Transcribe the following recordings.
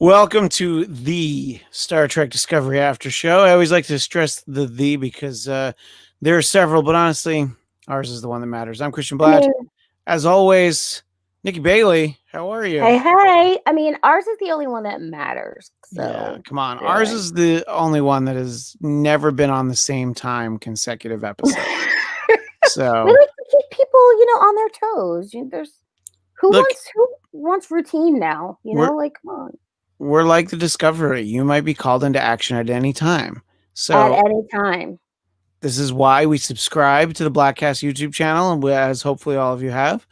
Welcome to the Star Trek Discovery After Show. I always like to stress the because there are several, but honestly, ours is the one that matters. I'm Christian I Blatt. mean, As always, Nikki Bailey, how are you? hey. I mean, ours is the only one that matters. Yeah, So come on. Ours there. is the only one that has never been on the same time consecutive We episode. like So, to keep people, on their toes. There's look, who wants routine now? we're Like come on. we're like the Discovery. You might be called into action at any time. At So, any time. this is why we subscribe to the Blackcast YouTube channel, and as hopefully all of you have.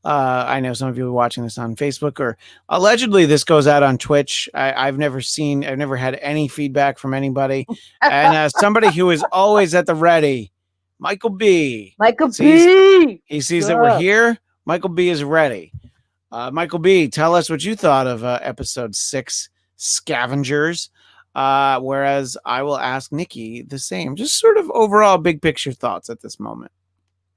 I know some of you are watching this on Facebook, or allegedly this goes out on Twitch. I've never had any feedback from anybody. And somebody who is always at the ready, Michael B. Michael sees B. he sees that we're Sup? here. Michael B is ready. Michael B, tell us what you thought of episode 6, Scavengers. Whereas I will ask Nikki the same, just sort of overall big picture thoughts at this moment.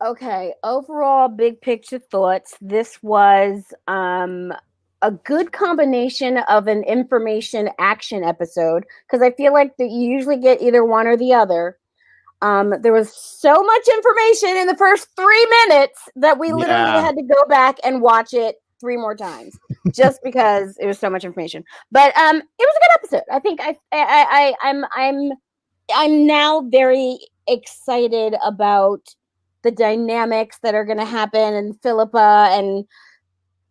Okay. Overall, big picture thoughts. This was a good combination of an information action episode because I feel like that you usually get either one or the other. There was so much information in the first 3 minutes that we literally Yeah. had to go back and watch it 3 more times just because it was so much information. But it was a good episode. I think I'm now very excited about the dynamics that are going to happen and Philippa and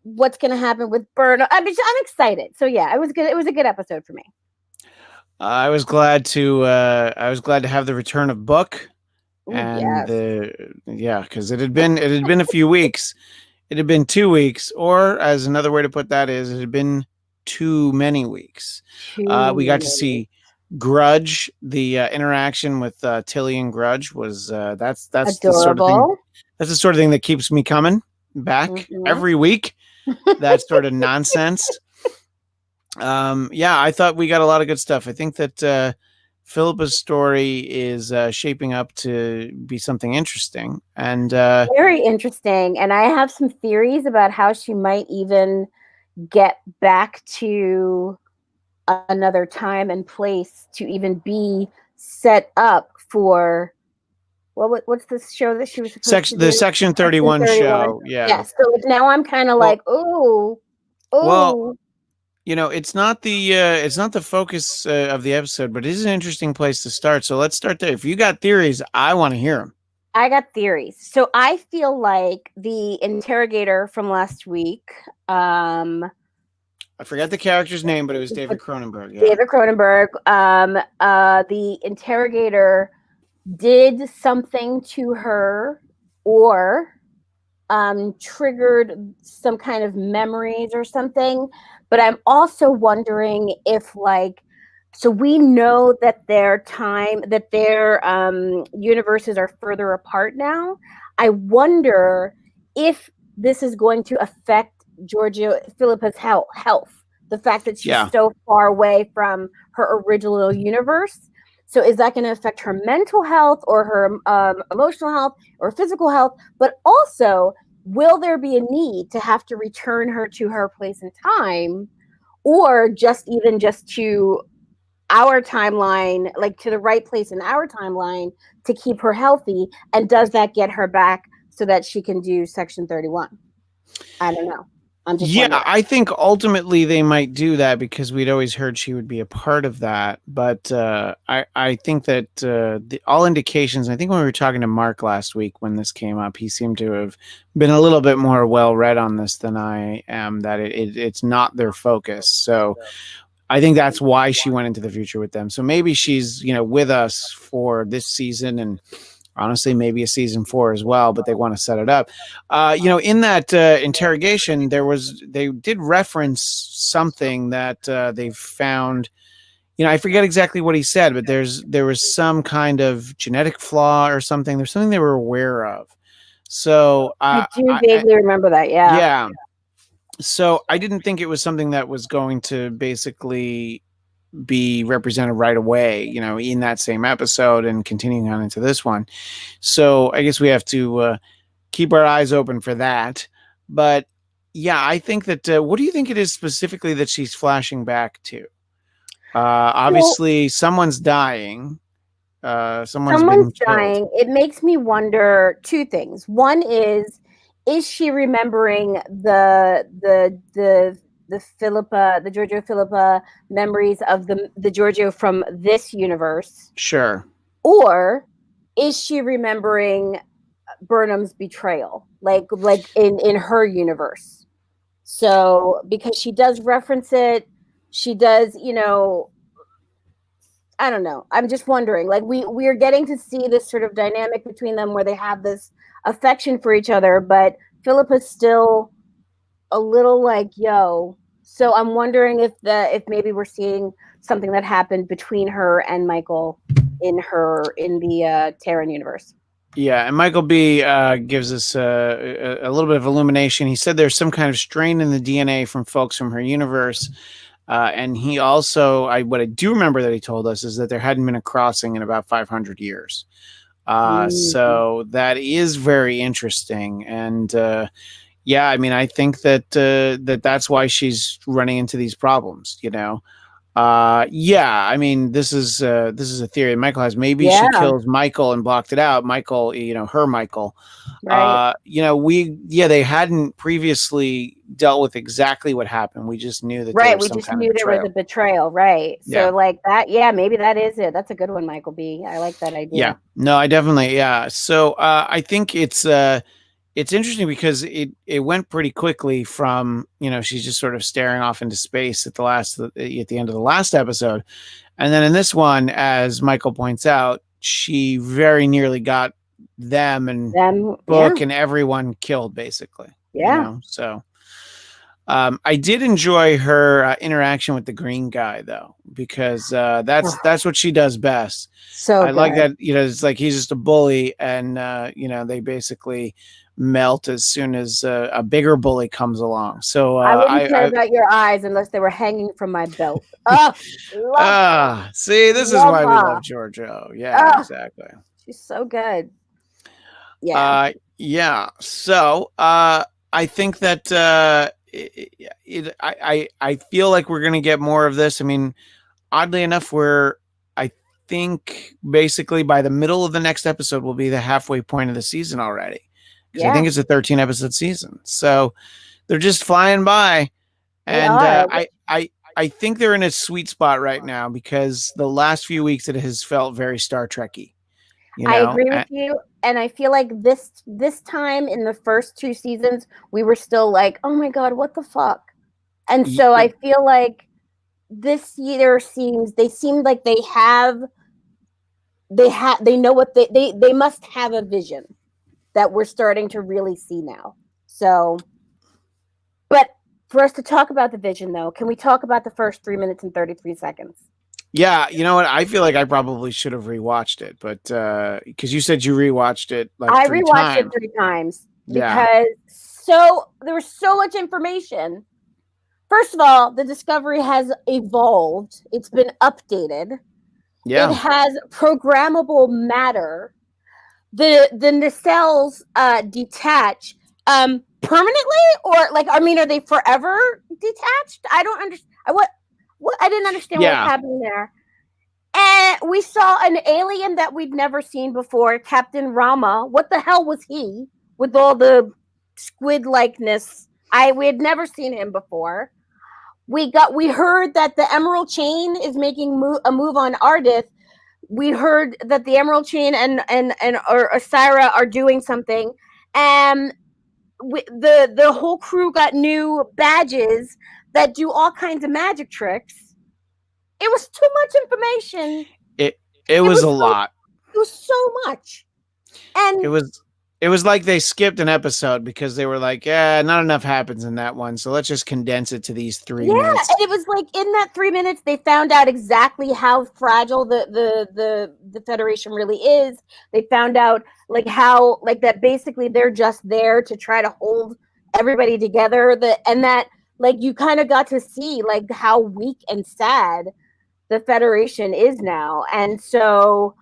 what's going to happen with Bernard. I'm excited. So yeah, it was good. It was a good episode for me. I was glad to have the return of Book, Ooh, and yes. because it had been a few weeks. It had been 2 weeks, or as another way to put that is, it had been too many weeks. We got to see Grudge. The interaction with Tilly and Grudge was that's Adorable. the sort of thing that keeps me coming back every week. That sort of nonsense. I thought we got a lot of good stuff. I think that Philippa's story is shaping up to be something interesting, and very interesting. And I have some theories about how she might even get back to another time and place to even be set up for what's this show that she was supposed to do? The Section 31 show. Yeah. Yes. So now I'm kind of like, oh. Well, it's not the focus of the episode, but it is an interesting place to start. So let's start there. If you got theories, I want to hear them. I got theories. So I feel like the interrogator from last week, I forget the character's name, but it was David Cronenberg. Yeah. David Cronenberg. The interrogator did something to her or triggered some kind of memories or something. But I'm also wondering if, so we know that their universes are further apart now. I wonder if this is going to affect Philippa's health. The fact that she's so far away from her original universe. So is that going to affect her mental health or her emotional health or physical health? But also, will there be a need to have to return her to her place in time, or just to our timeline, like to the right place in our timeline to keep her healthy? And does that get her back so that she can do Section 31? I don't know. Yeah, I think ultimately they might do that because we'd always heard she would be a part of that. But I think that all indications, I think when we were talking to Mark last week when this came up, he seemed to have been a little bit more well-read on this than I am, that it's not their focus. So I think that's why she went into the future with them. So maybe she's, with us for this season and honestly, maybe a season 4 as well, but they want to set it up. In that interrogation, they did reference something that they found. I forget exactly what he said, but there was some kind of genetic flaw or something. There's something they were aware of. So I do vaguely remember that. Yeah. Yeah. So I didn't think it was something that was going to basically be represented right away, in that same episode and continuing on into this one. So I guess we have to keep our eyes open for that. But Yeah, I think that. What do you think it is specifically that she's flashing back to? Obviously, someone's dying. Someone's been Someone's killed. dying. It makes me wonder two things. One is she remembering the Philippa, the Giorgio Philippa memories of the Giorgio from this universe? Sure. Or is she remembering Burnham's betrayal, like in her universe? So because she does reference it, she does, I don't know. I'm just wondering. Like we're getting to see this sort of dynamic between them where they have this affection for each other, but Philip is still a little like, yo. So I'm wondering if maybe we're seeing something that happened between her and Michael in the Terran universe. Yeah, and Michael B gives us a little bit of illumination. He said there's some kind of strain in the DNA from folks from her universe. And he also, what I do remember that he told us is that there hadn't been a crossing in about 500 years. So that is very interesting. And yeah, I mean, I think that that's why she's running into these problems, yeah, I mean, this is a theory Michael has. Maybe she kills Michael and blocked it out. Michael, her Michael. Right. They hadn't previously dealt with exactly what happened. We just knew that right. We just knew there was a betrayal. Right. So like that. Yeah, maybe that is it. That's a good one, Michael B. I like that idea. Yeah. No, I definitely. Yeah. So I think it's interesting because it went pretty quickly from, she's just sort of staring off into space at the end of the last episode. And then in this one, as Michael points out, she very nearly got them and Book and everyone killed, basically. Yeah. So I did enjoy her interaction with the green guy, though, because that's what she does best. So I like that, it's like he's just a bully, and they basically melt as soon as a bigger bully comes along. So I wouldn't care about your eyes unless they were hanging from my belt. See, this is why we love Giorgio. Yeah, exactly. She's so good. Yeah. Yeah. So I think that I feel like we're gonna get more of this. I mean, oddly enough, I think basically by the middle of the next episode will be the halfway point of the season already. Because I think it's a 13 episode season. So they're just flying by. And I think they're in a sweet spot right now because the last few weeks it has felt very Star Trek-y. I agree with you. And I feel like this time in the first two seasons, we were still like, oh my God, what the fuck? And so I feel like this year they seem like they know what they must have a vision that we're starting to really see now. So, but for us to talk about the vision, though, can we talk about the first 3 minutes and 33 seconds? Yeah, you know what? I feel like I probably should have rewatched it, but because you said you rewatched it like I rewatched it 3 times because there was so much information. First of all, the Discovery has evolved. It's been updated. Yeah. It has programmable matter. The nacelles detach permanently, or are they forever detached? I don't understand. I didn't understand what was happening there. And we saw an alien that we'd never seen before, Captain Rama. What the hell was he with all the squid likeness? We had never seen him before. We heard that the Emerald Chain is making a move on Ardith. We heard that the Emerald Chain and Osira are doing something, and the whole crew got new badges that do all kinds of magic tricks. It was too much information. It was a lot. It was so much, and it was like they skipped an episode because they were like, yeah, not enough happens in that one, so let's just condense it to these 3 minutes. Yeah, and it was like in that 3 minutes, they found out exactly how fragile the Federation really is. They found out how that basically they're just there to try to hold everybody together. And that you kind of got to see how weak and sad the Federation is now, and so.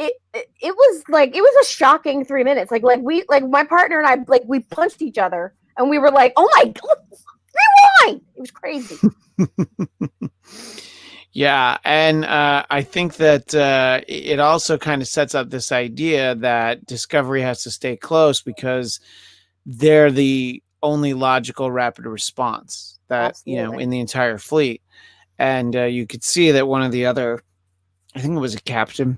It was a shocking 3 minutes. My partner and I we punched each other and we were like, "Oh my god, rewind!" It was crazy. Yeah, and I think that it also kind of sets up this idea that Discovery has to stay close because they're the only logical rapid response that Absolutely. in the entire fleet. And you could see that one of the other, I think it was a captain,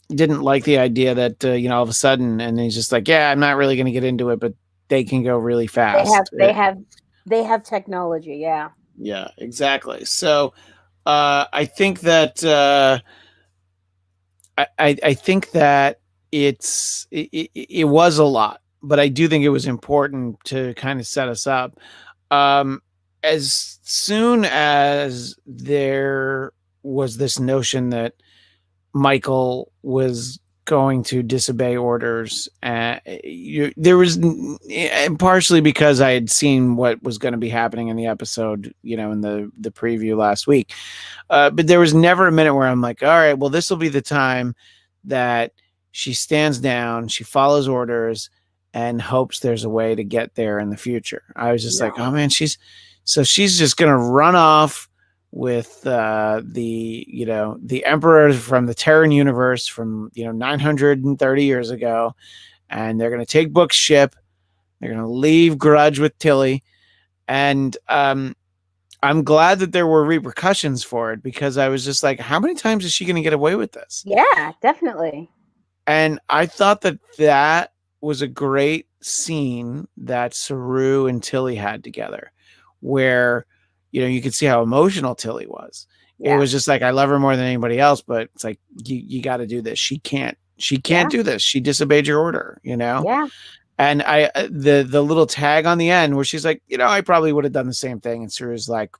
didn't like the idea that all of a sudden, and he's just like, yeah, I'm not really going to get into it, but they can go really fast. They have technology. Yeah. Yeah, exactly. So I think that I think that it was a lot, but I do think it was important to kind of set us up. As soon as there was this notion that Michael was going to disobey orders, there was, and partially because I had seen what was going to be happening in the episode, in the preview last week. But there was never a minute where I'm like, all right, well, this will be the time that she stands down, she follows orders, and hopes there's a way to get there in the future. I was just like, oh man, she's just gonna run off with the emperor from the Terran universe from 930 years ago, and they're gonna take Book's ship. They're gonna leave Grudge with Tilly, and I'm glad that there were repercussions for it, because I was just like, how many times is she going to get away with this? Yeah, definitely. And I thought that was a great scene that Saru and Tilly had together, where, you could see how emotional Tilly was. Yeah. It was just like, I love her more than anybody else, but it's like, you got to do this. She can't do this. She disobeyed your order, Yeah. And the little tag on the end where she's like, I probably would have done the same thing. And Saru's like,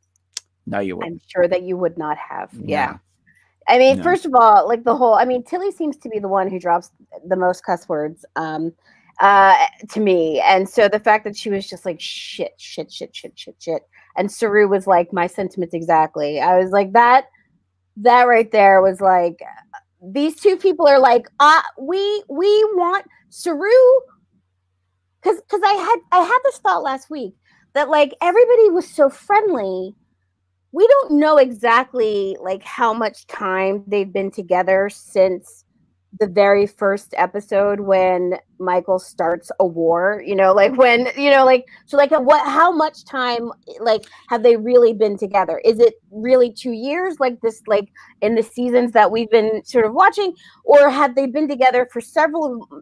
no, you wouldn't. I'm sure that you would not have. No. Yeah. I mean, first of all, like Tilly seems to be the one who drops the most cuss words to me. And so the fact that she was just like, shit. And Saru was like, my sentiments exactly. I was like, that right there was like, these two people are like, we want Saru. Because I had this thought last week that like everybody was so friendly. We don't know exactly like how much time they've been together since the very first episode when Michael starts a war, like when, so like how much time like have they really been together? Is it really 2 years like this, like in the seasons that we've been sort of watching, or have they been together for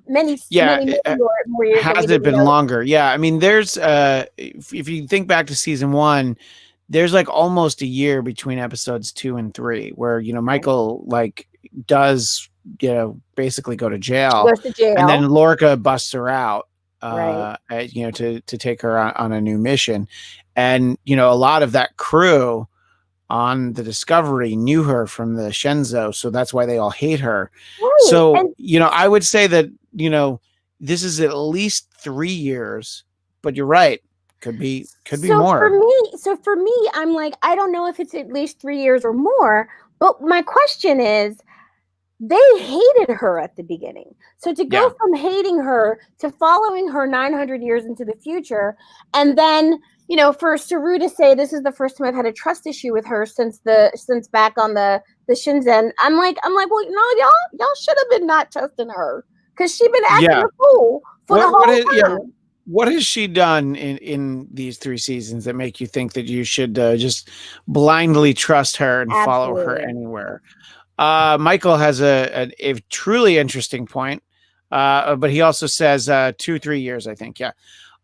many more years? Has it been longer? Yeah. I mean, there's, if you think back to season 1, there's like almost a year between episodes 2 and 3 where, Michael like does, basically go to jail. Goes to jail. And then Lorca busts her out, to take her on a new mission. And, a lot of that crew on the Discovery knew her from the Shenzhou. So that's why they all hate her. Right. So, and, I would say that, this is at least 3 years, but you're right. Could be more. For me, I'm like, I don't know if it's at least 3 years or more, but my question is, they hated her at the beginning. So to go from hating her to following her 900 years into the future, and then, for Saru to say, this is the first time I've had a trust issue with her since back on the Shenzhen. I'm like, well, y'all should have been not trusting her, because she's been acting a fool for the whole time. Yeah. What has she done in these 3 seasons that make you think that you should just blindly trust her and follow her anywhere? Michael has a truly interesting point, but he also says 2-3 years, I think. Yeah.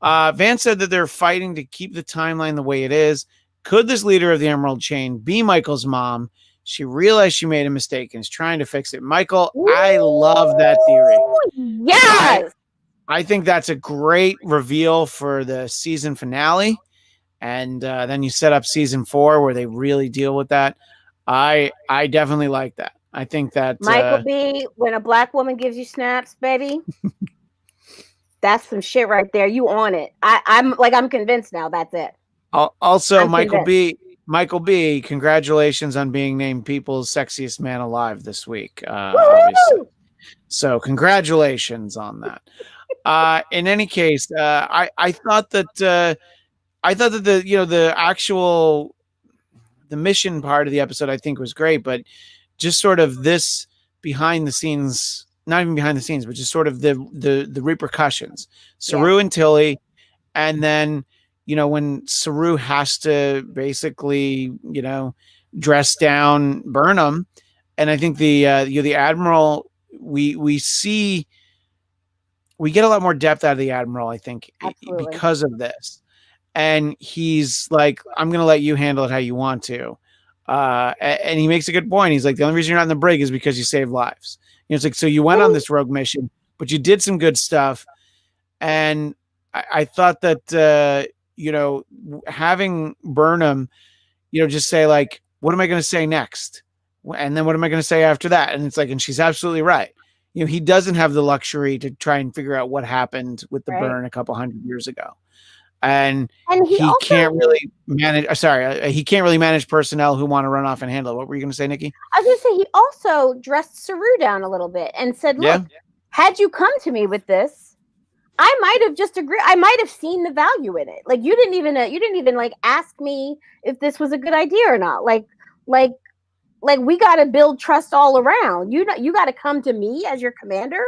Van said that they're fighting to keep the timeline the way it is. Could this leader of the Emerald Chain be Michael's mom? She realized she made a mistake and is trying to fix it. Michael, ooh, I love that theory. Yes. I think that's a great reveal for the season finale. And then you set up season 4 where they really deal with that. I definitely like that. I think that Michael B, when a black woman gives you snaps, baby, that's some shit right there. You on it. I'm convinced now. That's it. Also, Michael B, congratulations on being named People's Sexiest Man Alive this week. Obviously. So congratulations on that. In any case, I thought that the actual the mission part of the episode I think was great, but just sort of this behind the scenes, not even behind the scenes, but just sort of the repercussions. Saru and Tilly, and then when Saru has to basically dress down Burnham, and I think the Admiral, we get a lot more depth out of the Admiral, I think. Absolutely. Because of this. And he's like, I'm going to let you handle it how you want to. And he makes a good point. He's like, the only reason you're not in the brig is because you saved lives. It's like, so you went on this rogue mission, but you did some good stuff. And I thought that, having Burnham, just say like, what am I going to say next? And then what am I going to say after that? And it's like, and she's absolutely right. He doesn't have the luxury to try and figure out what happened with the burn a couple hundred years ago. And he also can't really manage. He can't really manage personnel who want to run off and handle it. What were you going to say, Nikki? I was going to say he also dressed Saru down a little bit and said, "Look, had you come to me with this, I might have just agreed. I might have seen the value in it. Like you didn't even like ask me if this was a good idea or not. Like we got to build trust all around. You got to come to me as your commander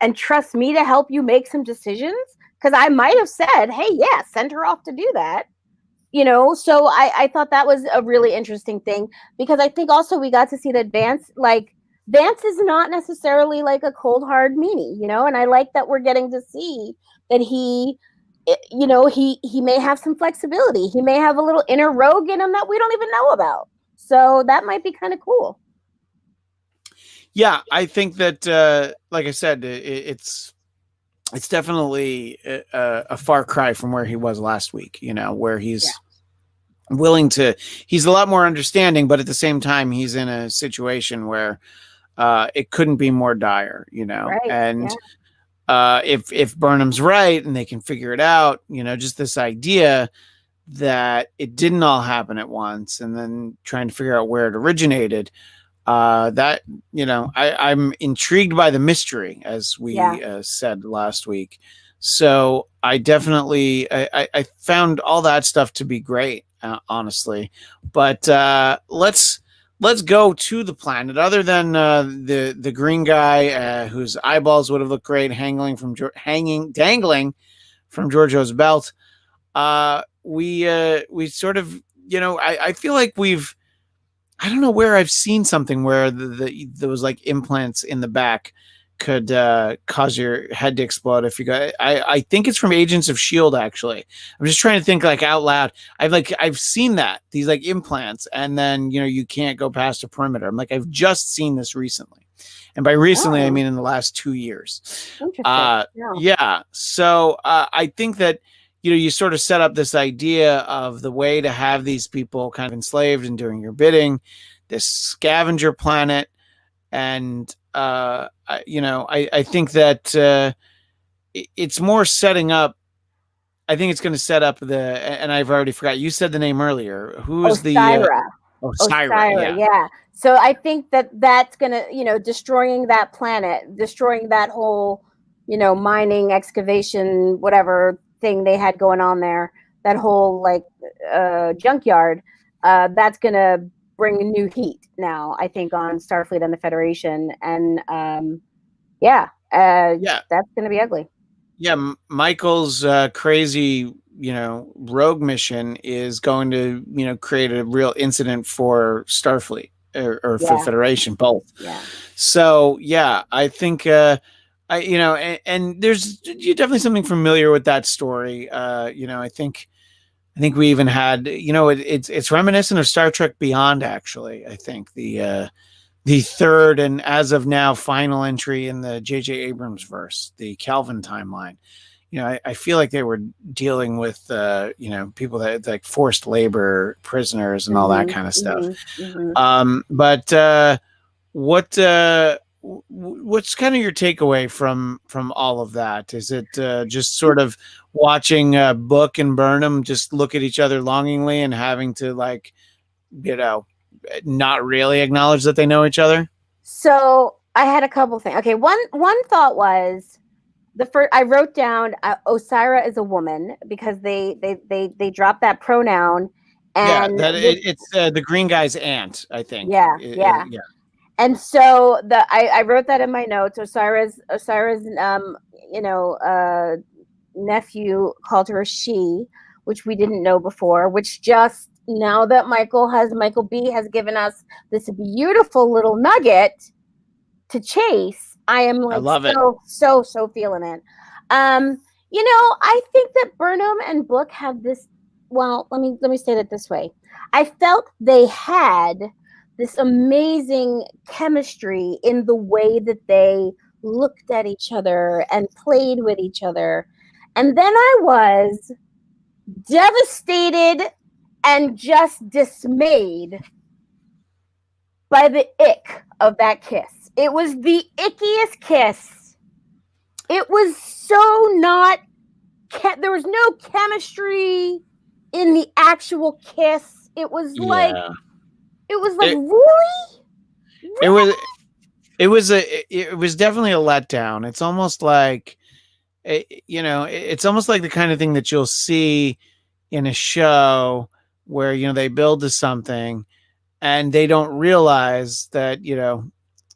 and trust me to help you make some decisions." Because I might have said, hey, yeah, send her off to do that. So I thought that was a really interesting thing, because I think also we got to see that Vance is not necessarily like a cold, hard meanie, and I like that we're getting to see that he may have some flexibility. He may have a little inner rogue in him that we don't even know about. So that might be kind of cool. Yeah, I think that, like I said, it's definitely a far cry from where he was last week, where he's willing to, he's a lot more understanding, but at the same time, he's in a situation where it couldn't be more dire, right. And if Burnham's right and they can figure it out, just this idea that it didn't all happen at once and then trying to figure out where it originated. That I'm intrigued by the mystery, as we said last week. So I definitely I found all that stuff to be great, honestly. But let's go to the planet. Other than the green guy whose eyeballs would have looked great dangling from Giorgio's belt. We sort of I feel like I don't know where I've seen something where those like implants in the back could cause your head to explode if you got. I think it's from Agents of S.H.I.E.L.D. actually. I'm just trying to think like out loud. I've seen these like implants, and then you can't go past a perimeter. I'm like, I've just seen this recently, and by recently I mean in the last 2 years. Yeah. So I think that you sort of set up this idea of the way to have these people kind of enslaved and doing your bidding, this scavenger planet. And, I think that it's more setting up. I think it's going to set up and I've already forgot. You said the name earlier. Who is Osira. Osira. Yeah. So I think that's going to, destroying that planet, destroying that whole, mining, excavation, whatever thing they had going on there, that whole like junkyard, that's gonna bring new heat now, I think, on Starfleet and the Federation. And that's gonna be ugly. Michael's crazy rogue mission is going to create a real incident for Starfleet or for Federation, both. So I think and there's definitely something familiar with that story. I think we even had, it's reminiscent of Star Trek Beyond, actually. I think the third and as of now final entry in the J.J. Abrams verse, the Kelvin timeline. I feel like they were dealing with people that like forced labor prisoners and all that kind of stuff. But what's kind of your takeaway from all of that? Is it just sort of watching Book and Burnham just look at each other longingly and having to not really acknowledge that they know each other? So I had a couple things. Okay, one thought was the first. I wrote down Osira is a woman because they dropped that pronoun, Yeah, and it's the green guy's aunt, I think. yeah, yeah. Yeah. And so I wrote that in my notes. Osira's you know nephew called her she, which we didn't know before. Which just now that Michael B has given us this beautiful little nugget to chase, I am I like love it. so feeling it. Um, I think that Burnham and Book have this. Well, let me say it this way. I felt they had this amazing chemistry in the way that they looked at each other and played with each other. And then I was devastated and just dismayed by the ick of that kiss. It was the ickiest kiss. It was so not. There was no chemistry in the actual kiss. It was like. Yeah. It was like really. It was definitely a letdown. It's almost like, it's almost like the kind of thing that you'll see in a show where they build to something and they don't realize that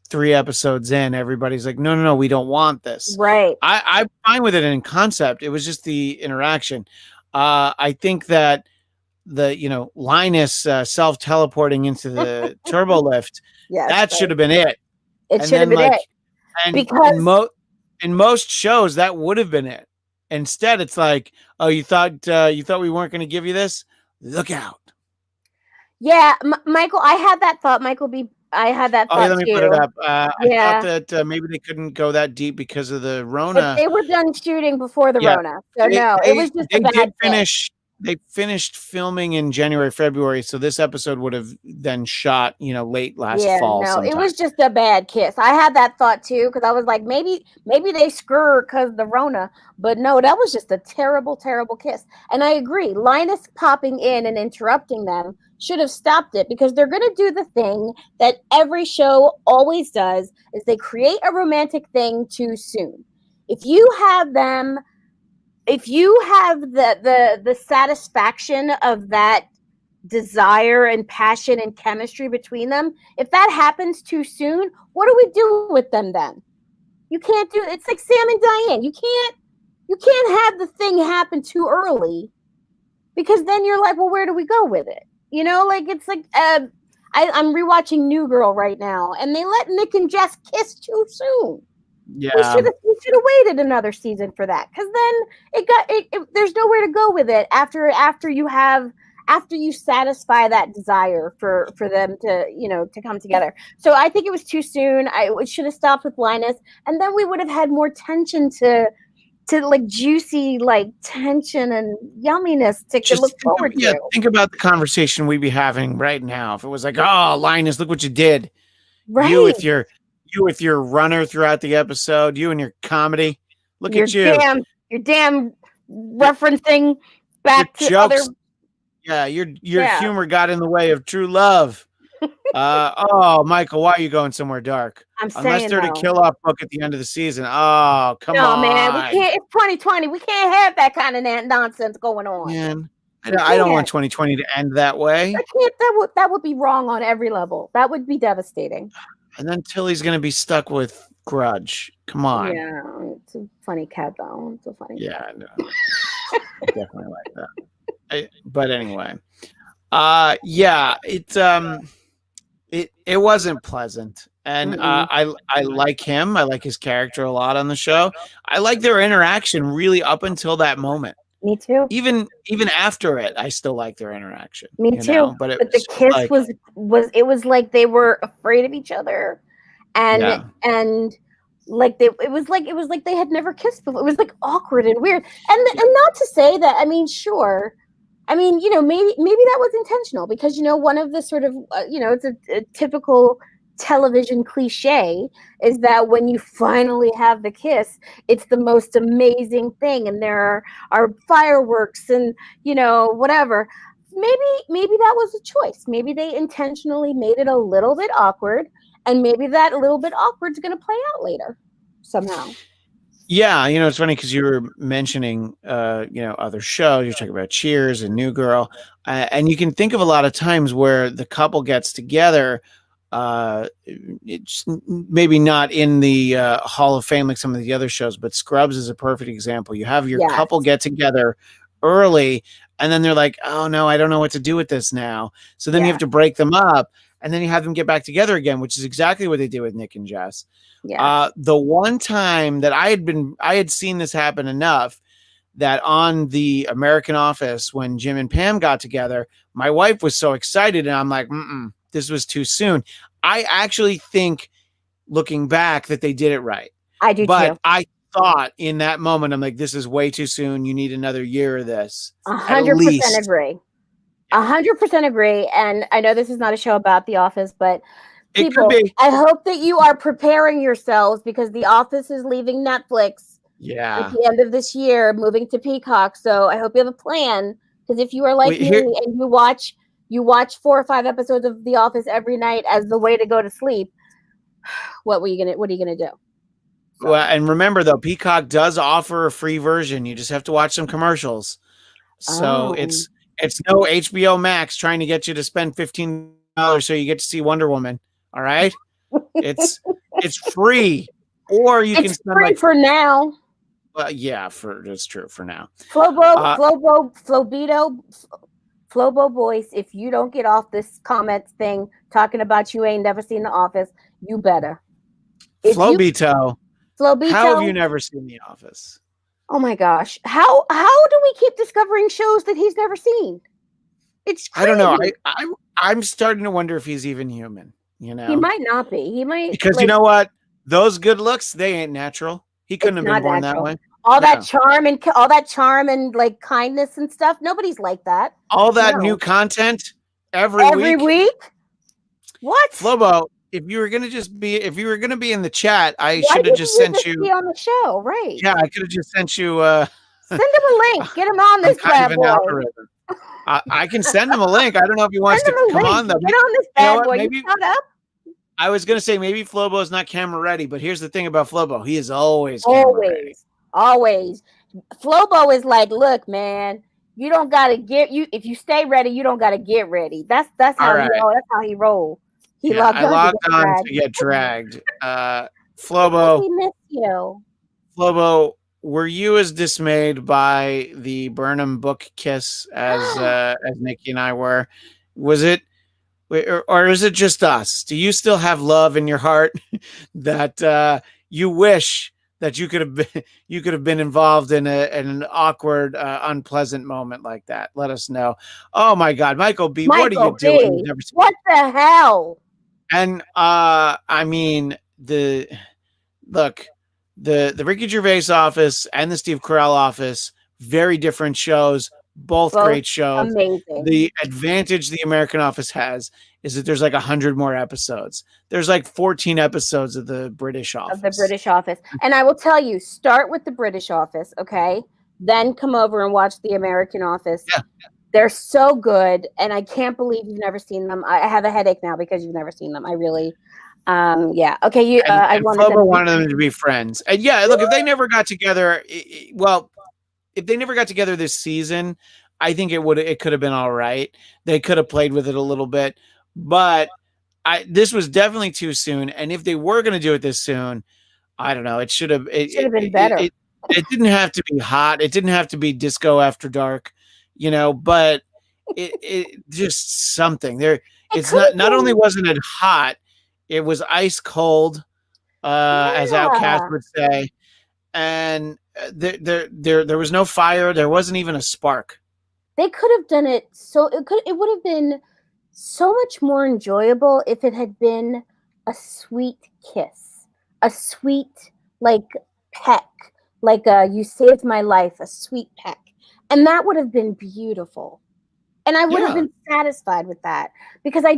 3 episodes in, everybody's like, no, we don't want this. Right. I'm fine with it in concept. It was just the interaction. I think that the Linus self-teleporting into the turbo lift, yes, that should have been it. It should have been it. And because in most shows that would have been it. Instead, it's like, oh, you thought we weren't going to give you this? Look out. Yeah, Michael, I had that thought. Michael B. I had that thought let me too. put it up. I thought that maybe they couldn't go that deep because of the Rona. But they were done shooting before the Rona, so it was just a bad finish. They finished filming in January, February, so this episode would have then shot, late last fall. No, it was just a bad kiss. I had that thought too because I was like, maybe they screw because the Rona, but no, that was just a terrible, terrible kiss. And I agree, Linus popping in and interrupting them should have stopped it because they're going to do the thing that every show always does: is they create a romantic thing too soon. If you have the satisfaction of that desire and passion and chemistry between them, if that happens too soon, what do we do with them then? You can't do. It's like Sam and Diane. You can't have the thing happen too early because then you're like, well, where do we go with it? It's like I'm rewatching New Girl right now, and they let Nick and Jess kiss too soon. Yeah, we should have waited another season for that because then there's nowhere to go with it after you satisfy that desire for them to come together. So I think it was too soon. It should have stopped with Linus, and then we would have had more tension to like juicy like tension and yumminess to look forward to. Think about the conversation we'd be having right now if it was like, oh, Linus, look what you did. Right. You with your runner throughout the episode, you and your comedy. Look at you. You're damn referencing back to jokes. Other. Yeah, your humor got in the way of true love. Oh, Michael, why are you going somewhere dark? Unless they're to kill off Book at the end of the season. Oh, come on. No, man, we can't. It's 2020. We can't have that kind of nonsense going on. Man, I don't want 2020 to end that way. That would be wrong on every level. That would be devastating. And then Tilly's going to be stuck with grudge. Come on. Yeah, it's a funny cat, though. It's a funny cat. No. I definitely like that. But anyway. It wasn't pleasant. And I like him. I like his character a lot on the show. I like their interaction really up until that moment. Me too. Even after it, I still like their interaction. Me too. But the kiss like, was like they were afraid of each other, and like it was like they had never kissed before. It was like awkward and weird. And not to say that. I mean, sure. I mean, maybe that was intentional because one of the sort of it's a typical television cliche is that when you finally have the kiss, it's the most amazing thing, and there are fireworks and whatever. Maybe that was a choice. Maybe they intentionally made it a little bit awkward, And maybe that a little bit awkward is going to play out later somehow. Yeah, it's funny because you were mentioning, other shows. You're talking about Cheers and New Girl, and you can think of a lot of times where the couple gets together. It's maybe not in the Hall of Fame like some of the other shows, but Scrubs is a perfect example. You have your couple get together early, and then they're like, "Oh no, I don't know what to do with this now." So then you have to break them up, and then you have them get back together again, which is exactly what they did with Nick and Jess. The one time that I had seen this happen enough that on the American Office, when Jim and Pam got together, my wife was so excited, and I'm like, this was too soon. I actually think, looking back, that they did it right. I do but too. I thought in that moment, I'm like, this is way too soon. You need another year of this. 100% agree. 100% agree. And I know this is not a show about The Office, but people, I hope that you are preparing yourselves because The Office is leaving Netflix at the end of this year, moving to Peacock. So I hope you have a plan, because if you are like me and you watch 4 or 5 episodes of The Office every night as the way to go to sleep, what are you gonna do? So. Well, and remember though, Peacock does offer a free version. You just have to watch some commercials. So it's no HBO Max trying to get you to spend $15 so you get to see Wonder Woman. All right, it's free, or you can spend free for now. Yeah, that's true for now. Flobo boys, if you don't get off this comments thing talking about you ain't never seen The Office, you better. Flobito, how have you never seen The Office? Oh my gosh. How do we keep discovering shows that he's never seen? It's crazy. I don't know. I'm starting to wonder if he's even human, He might not be. He might, because you know what? Those good looks, they ain't natural. He couldn't have been born that way. All that charm and like kindness and stuff. Nobody's like that. All that new content every week. What? Flobo, if you were gonna be in the chat, I should have just sent you on the show, right? Yeah, I could have just sent you. Send him a link. Get him on this bad boy. I can send him a link. I don't know if he wants to come on though. Get on this bad boy. Maybe shut up. I was gonna say maybe Flobo's not camera ready, but here's the thing about Flobo: he is always camera ready. Always. Flobo is like, look, man, you don't gotta if you stay ready, you don't gotta get ready. That's how he roll. I logged on to get dragged. Flobo, he missed you. Flobo, were you as dismayed by the Burnham book kiss as Nikki and I were? Was it, or is it just us? Do you still have love in your heart that you wish that you could have been involved in an awkward, unpleasant moment like that? Let us know. Oh my God, Michael B, what are you doing? What the hell? And I mean, the Ricky Gervais Office and the Steve Carell Office, very different shows, both great shows. Amazing. The advantage the American Office has is that there's like 100 more episodes. There's like 14 episodes of the British Office. And I will tell you, start with the British Office, okay? Then come over and watch the American Office. Yeah. They're so good, and I can't believe you've never seen them. I have a headache now because you've never seen them. I really, yeah. Okay, I wanted them to be friends. And yeah, look, if they never got together, if they never got together this season, I think it could have been all right. They could have played with it a little bit, but this was definitely too soon. And if they were going to do it this soon, I don't know. It should have been better. It didn't have to be hot. It didn't have to be disco after dark. But it just something there. It's not only wasn't it hot, it was ice cold, as Outcast would say, and there was no fire. There wasn't even a spark. They could have done it it would have been so much more enjoyable if it had been a sweet kiss, a sweet peck, you saved my life, a sweet peck. And that would have been beautiful. And I would have been satisfied with that because I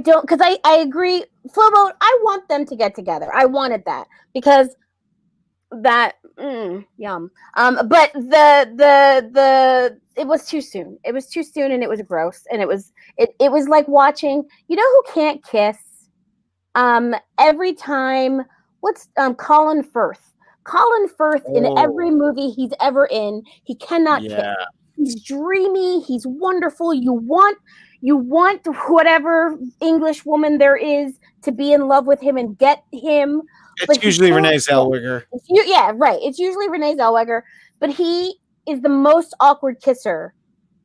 agree, Flobo, I want them to get together. I wanted that because that, yum. But it was too soon. It was too soon and it was gross. And it was like watching, who can't kiss? Every time, what's Colin Firth? Colin Firth in every movie he's ever in, he cannot kiss. He's dreamy. He's wonderful. You want whatever English woman there is to be in love with him and get him. It's usually Renee Zellweger. Yeah, right. It's usually Renee Zellweger, but he is the most awkward kisser.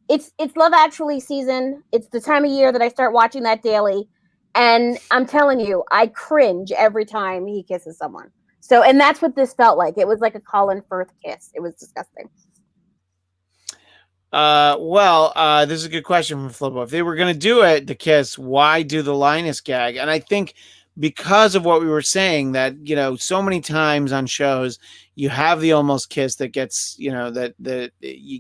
It's Love Actually season. It's the time of year that I start watching that daily, and I'm telling you, I cringe every time he kisses someone. So, and that's what this felt like. It was like a Colin Firth kiss. It was disgusting. This is a good question from Flippo. If they were going to do it, the kiss, why do the Linus gag? And I think because of what we were saying, that, so many times on shows, you have the almost kiss that gets, that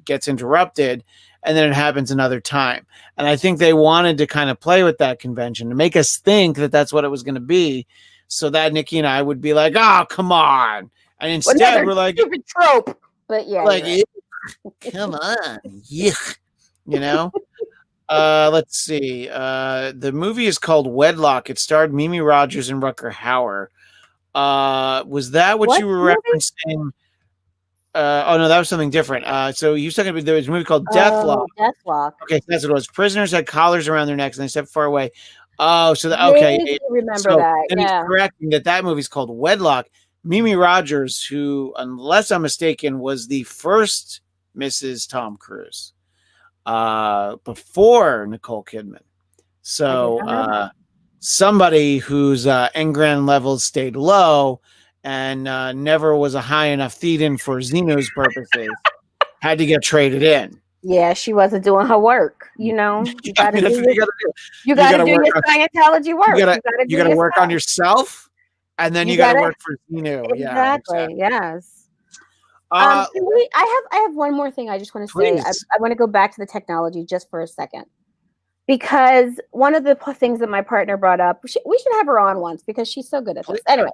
gets interrupted, and then it happens another time. And I think they wanted to kind of play with that convention to make us think that that's what it was going to be, so that Nikki and I would be like, oh, come on. And instead we're like, stupid trope. But yeah. Like, come on. Yuck. Let's see. The movie is called Wedlock. It starred Mimi Rogers and Rutger Hauer. Was that what you were referencing? No, that was something different. So you were talking about, there was a movie called Deathlock. Deathlock. Okay, that's what it was. Prisoners had collars around their necks and they stepped far away. Oh, so okay. I remember that. And he's correcting that movie's called Wedlock. Mimi Rogers, who, unless I'm mistaken, was the first Mrs. Tom Cruise before Nicole Kidman. So somebody whose engram levels stayed low and never was a high enough feed-in for Xeno's purposes had to get traded in. Yeah, she wasn't doing her work. You got to do your Scientology work. You got to work on yourself, and then you got to work for Xeno. Exactly. Yes. I have one more thing I just want to say. I want to go back to the technology just for a second, because one of the things that my partner brought up, we should have her on once because she's so good at this. Anyway,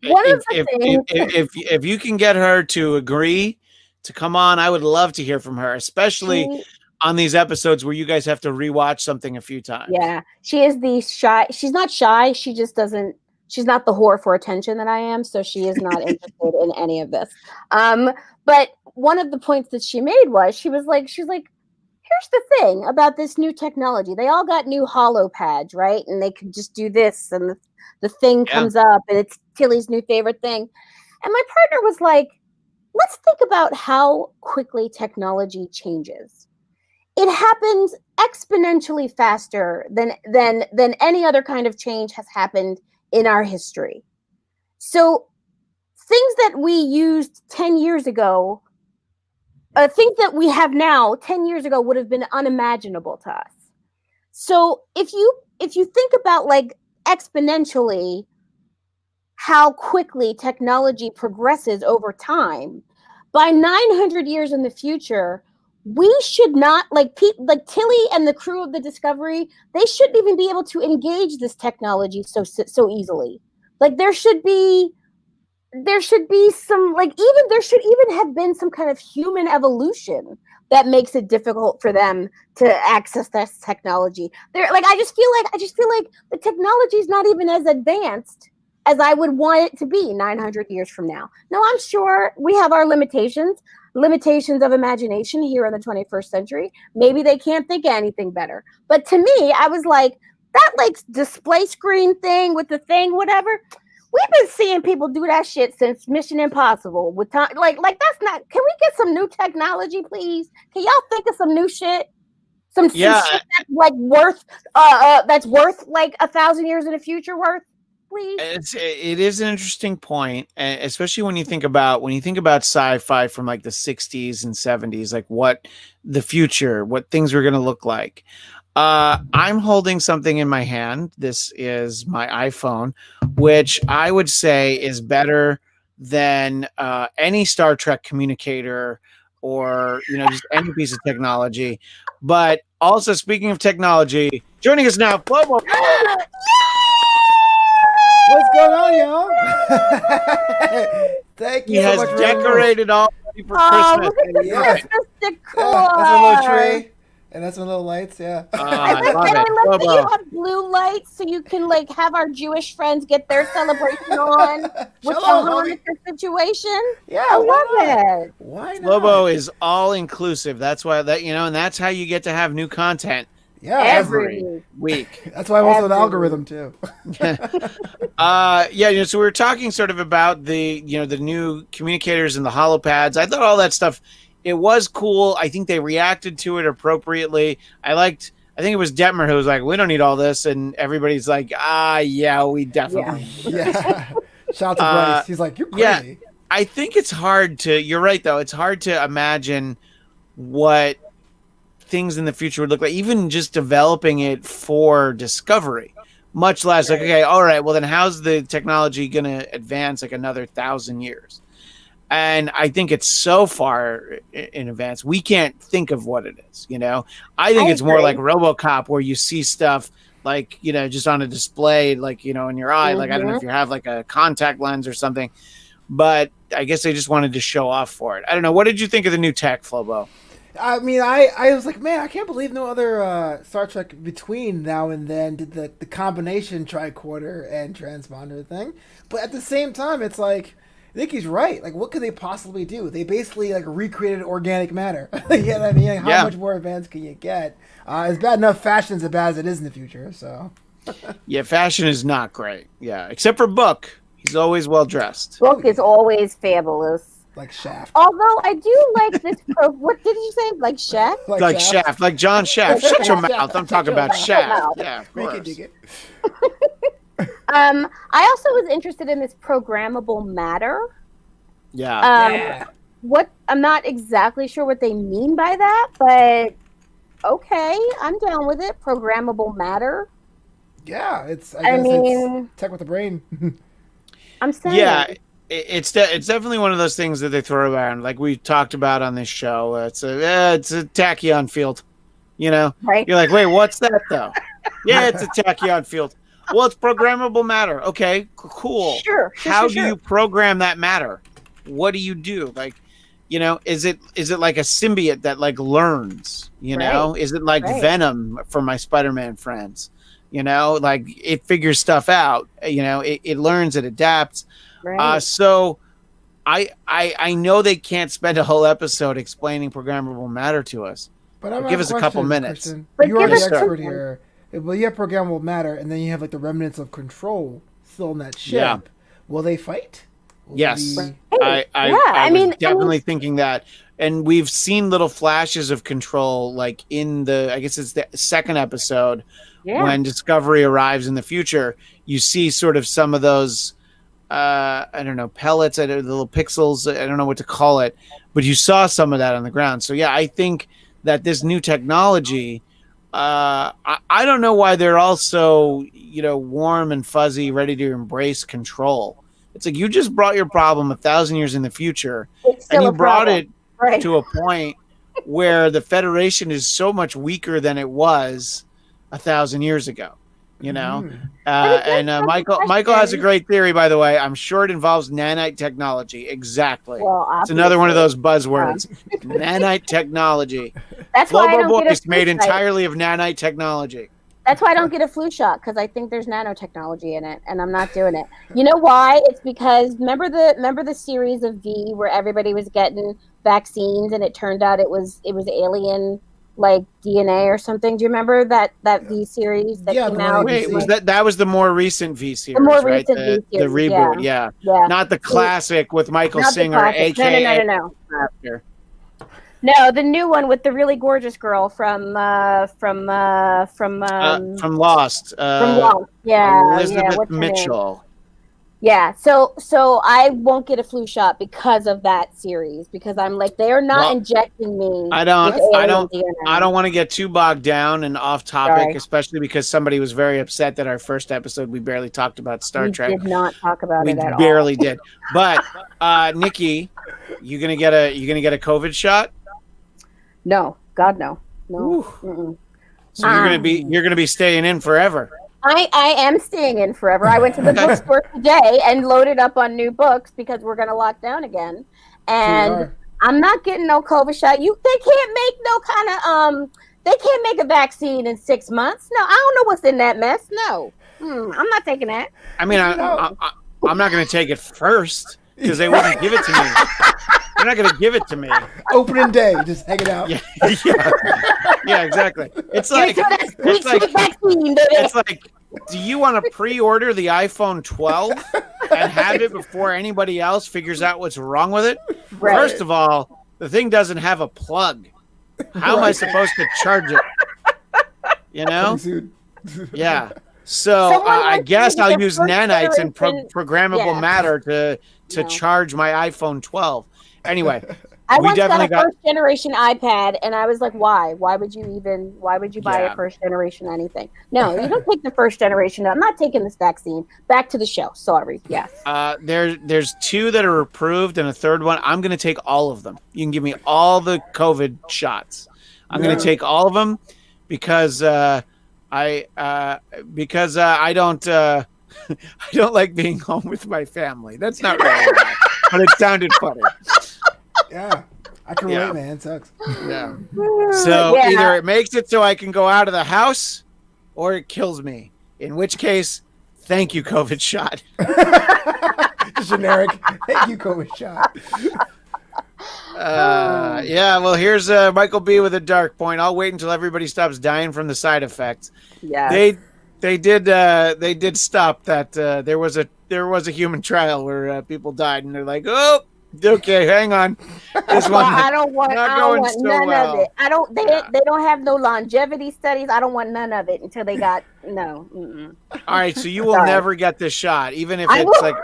if you can get her to agree to come on, I would love to hear from her, especially on these episodes where you guys have to rewatch something a few times. Yeah, she is the shy. She's not shy. She just doesn't. She's not the whore for attention that I am, so she is not interested in any of this. But one of the points that she made was she's like, here's the thing about this new technology. They all got new holo pads, right? And they could just do this, and the thing comes up, and it's Tilly's new favorite thing. And my partner was like, let's think about how quickly technology changes. It happens exponentially faster than any other kind of change has happened in our history. So things that we used 10 years ago, things that we have now 10 years ago would have been unimaginable to us. So if you think about like exponentially how quickly technology progresses over time, by 900 years in the future, we should not, like Tilly and the crew of the Discovery, they shouldn't even be able to engage this technology so easily. Like there should be some, like, there should even have been some kind of human evolution that makes it difficult for them to access this technology. I just feel like the technology is not even as advanced as I would want it to be 900 years from now. Now, I'm sure we have our limitations of imagination here in the 21st century. Maybe they can't think of anything better. But to me, I was like, that like display screen thing with the thing, whatever. We've been seeing people do that shit since Mission Impossible. With time, like that's not. Can we get some new technology, please? Can y'all think of some new shit? Some shit that's like worth that's worth like 1,000 years in the future worth. It is an interesting point, especially when you think about sci-fi from like the 60s and 70s, like what the future, what things were going to look like. I'm holding something in my hand. This is my iPhone, which I would say is better than any Star Trek communicator or just any piece of technology. But also, speaking of technology, joining us now, what's going on, y'all? Thank you. He has decorated all for Christmas. Look at the Christmas decor. That's a little tree. And that's some little lights, yeah. I love love it. that you Lobo. have blue lights so you can like have our Jewish friends get their celebration on with the Shalom, homie. Hanukkah situation. Yeah, I why love not? it. Why not? Lobo is all inclusive. That's why and that's how you get to have new content Yeah, Every week. that's why I'm also an Every algorithm too. So we were talking sort of about the new communicators and the holopads. I thought all that stuff, it was cool. I think they reacted to it appropriately. I think it was Detmer who was like, we don't need all this, and everybody's like, yeah, we definitely Yeah. Shout out to Bryce. He's like, you're crazy. Yeah. I think it's hard to, you're right though, it's hard to imagine what things in the future would look like, even just developing it for discovery, much less like, okay, all right, well then how's the technology going to advance like another 1,000 years? And I think it's so far in advance, we can't think of what it is, I think it's more like RoboCop, where you see stuff like, just on a display, like, in your eye, like, I don't know if you have like a contact lens or something, but I guess they just wanted to show off for it. I don't know. What did you think of the new tech, Flobo? I mean, I was like, man, I can't believe no other Star Trek between now and then did the combination tricorder and transponder thing. But at the same time, it's like, Nikki's right. Like, what could they possibly do? They basically like recreated organic matter. You know what I mean? Like, how much more advanced can you get? It's bad enough fashion's as bad as it is in the future. So, yeah, fashion is not great. Yeah, except for Book. He's always well dressed. Book is always fabulous. Like Shaft. Although I do like this. What did you say? Like Shaft? Like Shaft. Like John Shaft. Shut your mouth. I'm talking about Shaft. Yeah, of course. Dig it. I also was interested in this programmable matter. Yeah. What I'm not exactly sure what they mean by that, but okay, I'm down with it. Programmable matter. Yeah, it's it's tech with the brain. I'm saying. Yeah, it's definitely one of those things that they throw around, like we talked about on this show. It's a tachyon field, Right? You're like, wait, what's that though? Yeah, it's a tachyon field. Well, it's programmable matter. Okay, cool. Sure. How do you program that matter? What do you do? Like, is it like a symbiote that like learns? Right. Is it like Venom for my Spider-Man friends? Like it figures stuff out. It learns, it adapts. Right. So I know they can't spend a whole episode explaining programmable matter to us. But give us a couple minutes. But you are the expert something. here. Well, you have programmable matter, and then you have like the remnants of control still in that ship. Yeah. Will they fight? Will Yes. they be- I was definitely thinking that. And we've seen little flashes of control, like in I guess it's the second episode, when Discovery arrives in the future. You see sort of some of those, I don't know, pellets, the little pixels, I don't know what to call it, but you saw some of that on the ground. So yeah, I think that this new technology, I don't know why they're all so, warm and fuzzy, ready to embrace control. It's like you just brought your problem 1,000 years in the future, and you brought it to a point where the Federation is so much weaker than it was 1,000 years ago. And Michael has a great theory, by the way. I'm sure it involves nanite technology. Exactly. Well, it's another one of those buzzwords. Nanite technology. That's why I don't get is made entirely of nanite technology. That's why I don't get a flu shot, because I think there's nanotechnology in it, and I'm not doing it. You know why? It's because remember the series of V where everybody was getting vaccines, and it turned out it was alien like DNA or something. Do you remember that V series that came out? Wait, was that was the more recent V series? The more right? recent V series, the reboot, yeah. Not the classic with Michael Singer, aka No. No, the new one with the really gorgeous girl from Lost. From Lost, yeah, Elizabeth Mitchell. Yeah, so I won't get a flu shot because of that series, because I'm like, they are not injecting me. I don't want to get too bogged down and off topic, especially because somebody was very upset that our first episode we barely talked about Star Trek. We did not talk about it at all. We barely did. But Nikki, you gonna get a COVID shot? No, God no. So you're gonna be staying in forever. I am staying in forever. I went to the bookstore today and loaded up on new books because we're going to lock down again. And I'm not getting no COVID shot. They can't make no kind of They can't make a vaccine in 6 months. No, I don't know what's in that mess. No, I'm not taking that. I mean, I'm not going to take it first because they wouldn't give it to me. They're not going to give it to me. Opening day, just hang it out. Yeah, exactly. It's like, do you want to pre-order the iPhone 12 and have it before anybody else figures out what's wrong with it? Right. First of all, the thing doesn't have a plug. How am I supposed to charge it? You know? Yeah. So I guess I'll use nanites and programmable matter to charge my iPhone 12. Anyway, I once got a first generation iPad, and I was like, "Why? Why would you buy a first generation anything? No, you don't take the first generation. I'm not taking this vaccine. Back to the show. Sorry. Yes. There's 2 that are approved, and a third one. I'm going to take all of them. You can give me all the COVID shots. I'm going to take all of them because I don't I don't like being home with my family. That's not right, but it sounded funny. Yeah, I can relate, man. It sucks. Yeah. So either it makes it so I can go out of the house, or it kills me. In which case, thank you, COVID shot. Generic. Thank you, COVID shot. Well, here's Michael B with a dark point. I'll wait until everybody stops dying from the side effects. Yeah. They did stop that. There was a human trial where people died, and they're like, oh. Okay, hang on. This one, I don't want none of it. They don't have no longevity studies. I don't want none of it until they got no. Mm-mm. All right, so you will never get the shot, even if it's like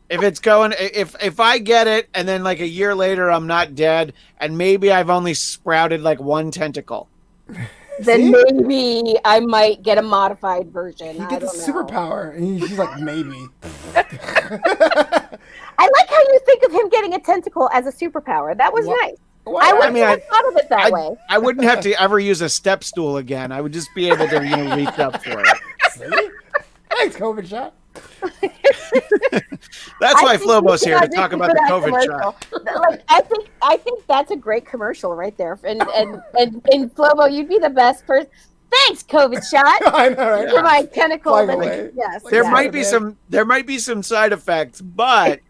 if it's going. If I get it, and then like a year later I'm not dead, and maybe I've only sprouted like one tentacle. Then maybe I might get a modified version. He gets a superpower, and he's like, maybe. I like how you think of him getting a tentacle as a superpower. That was nice. Well, I wouldn't have thought of it that way. I wouldn't have to ever use a step stool again. I would just be able to reach up for it. See? Thanks, COVID shot. That's why Flobo's here to talk about the COVID shot. Like, I think that's a great commercial right there. And Flobo, you'd be the best person. Thanks, COVID shot. I know, right? For my tentacle. Yes. There might be some side effects, but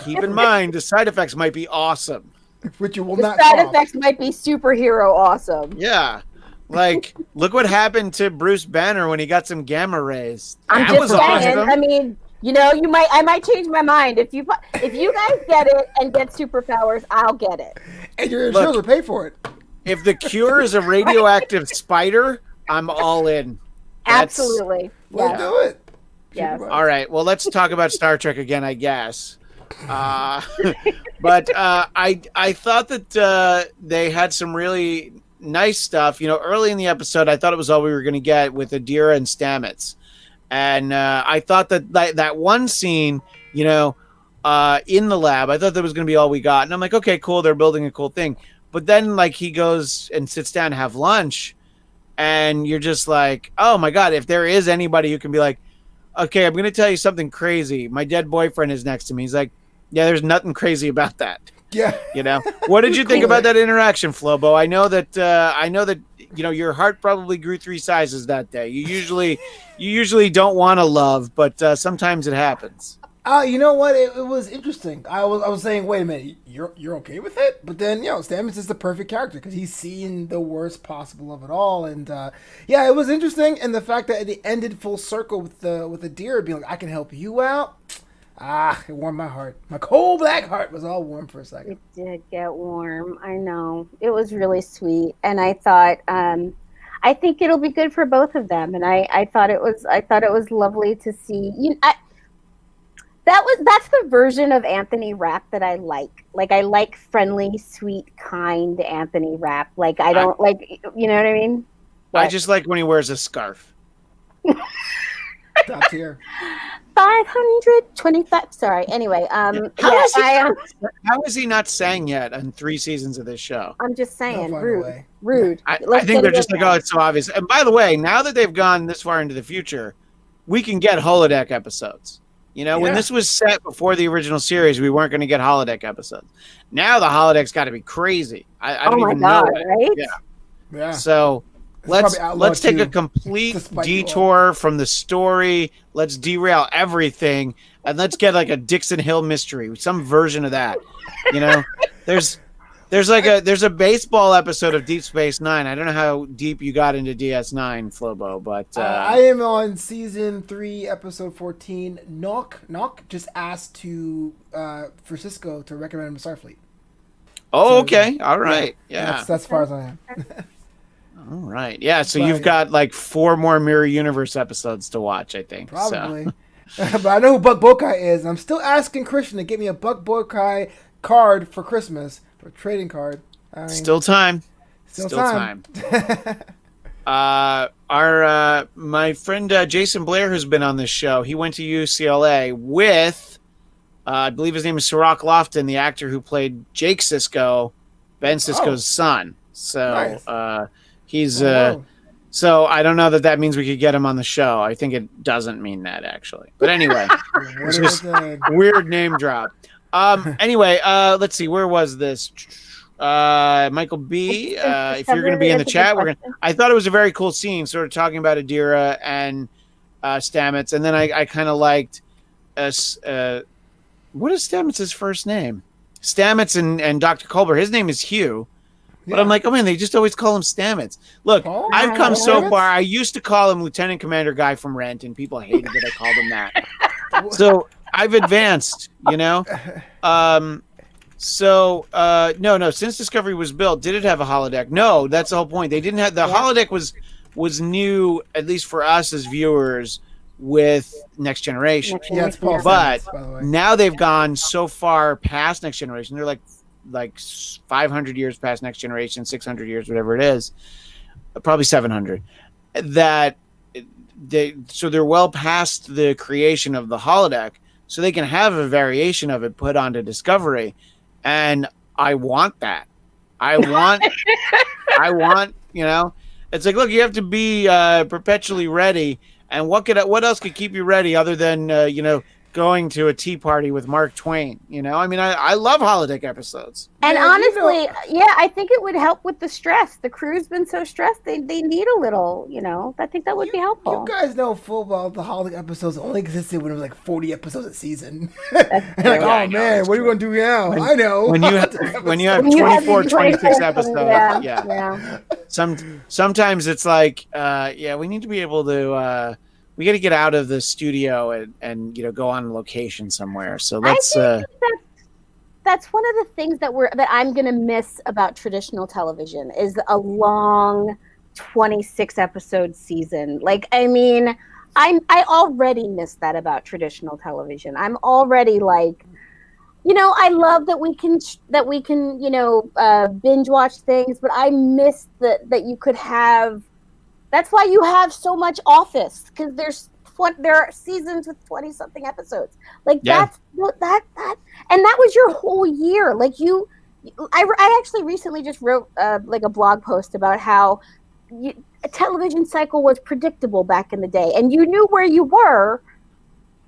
keep in mind the side effects might be awesome. Which you will the not. Side effects might be superhero awesome. Yeah. Like, look what happened to Bruce Banner when he got some gamma rays. That was saying, awesome. I mean, I might change my mind. If you guys get it and get superpowers, I'll get it. And your insurance will pay for it. If the cure is a radioactive spider, I'm all in. Absolutely. Let's do it. Yes. All right. Well, let's talk about Star Trek again, I guess. But I thought that they had some really nice stuff. Early in the episode, I thought it was all we were going to get with Adira and Stamets. And I thought that one scene, in the lab, I thought that was going to be all we got. And I'm like, okay, cool. They're building a cool thing. But then, like, he goes and sits down to have lunch. And you're just like, oh, my God, if there is anybody who can be like, okay, I'm going to tell you something crazy. My dead boyfriend is next to me. He's like, yeah, there's nothing crazy about that. Yeah. What did you think about that interaction, Flobo? I know that your heart probably grew 3 sizes that day. You usually don't want to love, but sometimes it happens. You know what? It was interesting. I was saying, wait a minute, you're okay with it? But then, Stamets is the perfect character because he's seen the worst possible of it all, and it was interesting. And the fact that it ended full circle with the deer being like, I can help you out. It warmed my heart. My cold black heart was all warm for a second. It did get warm. I know. It was really sweet, and I thought, I think it'll be good for both of them. And I thought it was lovely to see. That's the version of Anthony Rapp that I like. Like, I like friendly, sweet, kind Anthony Rapp. Like, I don't like, you know what I mean? What? I just like when he wears a scarf. Top tier. 525. Sorry. Anyway, how is he not sang yet on 3 seasons of this show? I'm just saying, rude. I think they're just like, oh, it's so obvious. And by the way, now that they've gone this far into the future, we can get holodeck episodes. When this was set before the original series, we weren't going to get holodeck episodes. Now the holodeck's got to be crazy. I don't even know. Right? Yeah. Yeah. So let's take a complete detour from the story. Let's derail everything, and let's get like a Dixon Hill mystery, some version of that. You know, there's a baseball episode of Deep Space Nine. I don't know how deep you got into DS9, Flobo, but I am on season 3, episode 14. Knock just asked for Cisco to recommend him Starfleet. Oh, okay. All right. Yeah. That's as far as I am. All right. Yeah. So you've got like 4 more Mirror Universe episodes to watch, I think. Probably. So. But I know who Buck Bokai is. I'm still asking Christian to get me a Buck Bokai card for Christmas, for a trading card. Still time. Still time. My friend Jason Blair, who's been on this show, he went to UCLA with, I believe his name is Sirach Lofton, the actor who played Jake Sisko, Ben Sisko's son. So nice. He's so I don't know that means we could get him on the show. I think it doesn't mean that actually. But anyway, it's just weird name drop. Anyway, let's see, where was this? Michael B, if you're going to be in the chat, I thought it was a very cool scene, sort of talking about Adira and Stamets, and then I kind of liked what is Stamets' first name? Stamets and Dr. Culber. His name is Hugh. But I'm like, oh man, they just always call him Stamets. Look, I've come so far. I used to call him Lieutenant Commander Guy from Rent, and people hated that I called him that. So I've advanced, you know. No. Since Discovery was built, did it have a holodeck? No, that's the whole point. They didn't have the holodeck was new, at least for us as viewers, with Next Generation. Yeah, it's Paul but Stamets, by the way. now they've gone so far past Next Generation. They're like 500 years past Next Generation, 600 years, whatever it is, probably 700. That they're well past the creation of the holodeck, so they can have a variation of it put onto Discovery, and I want that. I want, you know, it's like, look, you have to be perpetually ready, and what else could keep you ready other than going to a tea party with Mark Twain? You know, I mean, I love holodeck episodes. And honestly, I think it would help with the stress. The crew's been so stressed, they need a little, I think that would be helpful. You guys know full well the holodeck episodes only existed when it was like 40 episodes a season. Man, what are you going to do now? I know. When you have 24, 26 episodes. Yeah. Sometimes it's like, we need to be able to, we got to get out of the studio and go on location somewhere. So let's. That's one of the things that I'm gonna miss about traditional television is a long 26 episode season. Like, I mean, I already miss that about traditional television. I'm already like, I love that we can binge watch things, but I miss that you could have. That's why you have so much Office, because there are seasons with 20-something episodes. Like that, and that was your whole year. Like I actually recently just wrote like a blog post about how a television cycle was predictable back in the day, and you knew where you were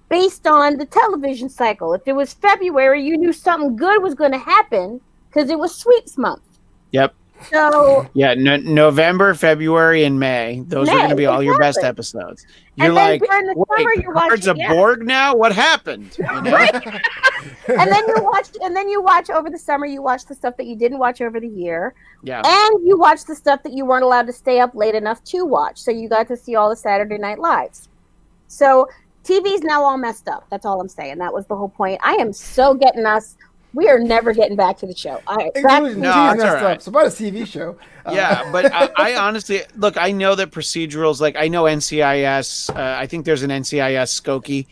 based on the television cycle. If it was February, you knew something good was going to happen because it was Sweeps Month. Yep. So November, February, and May. Those are going to be all your best episodes. You're like, wait, Picard's a Borg now? What happened? Right. and then you watch over the summer. You watch the stuff that you didn't watch over the year. Yeah. And you watch the stuff that you weren't allowed to stay up late enough to watch. So you got to see all the Saturday Night Lives. So TV's now all messed up. That's all I'm saying. That was the whole point. I am so getting us. We are never getting back to the show. It's right. So about a TV show. But I honestly look. I know that procedurals, like I know NCIS. I think there's an NCIS Skokie.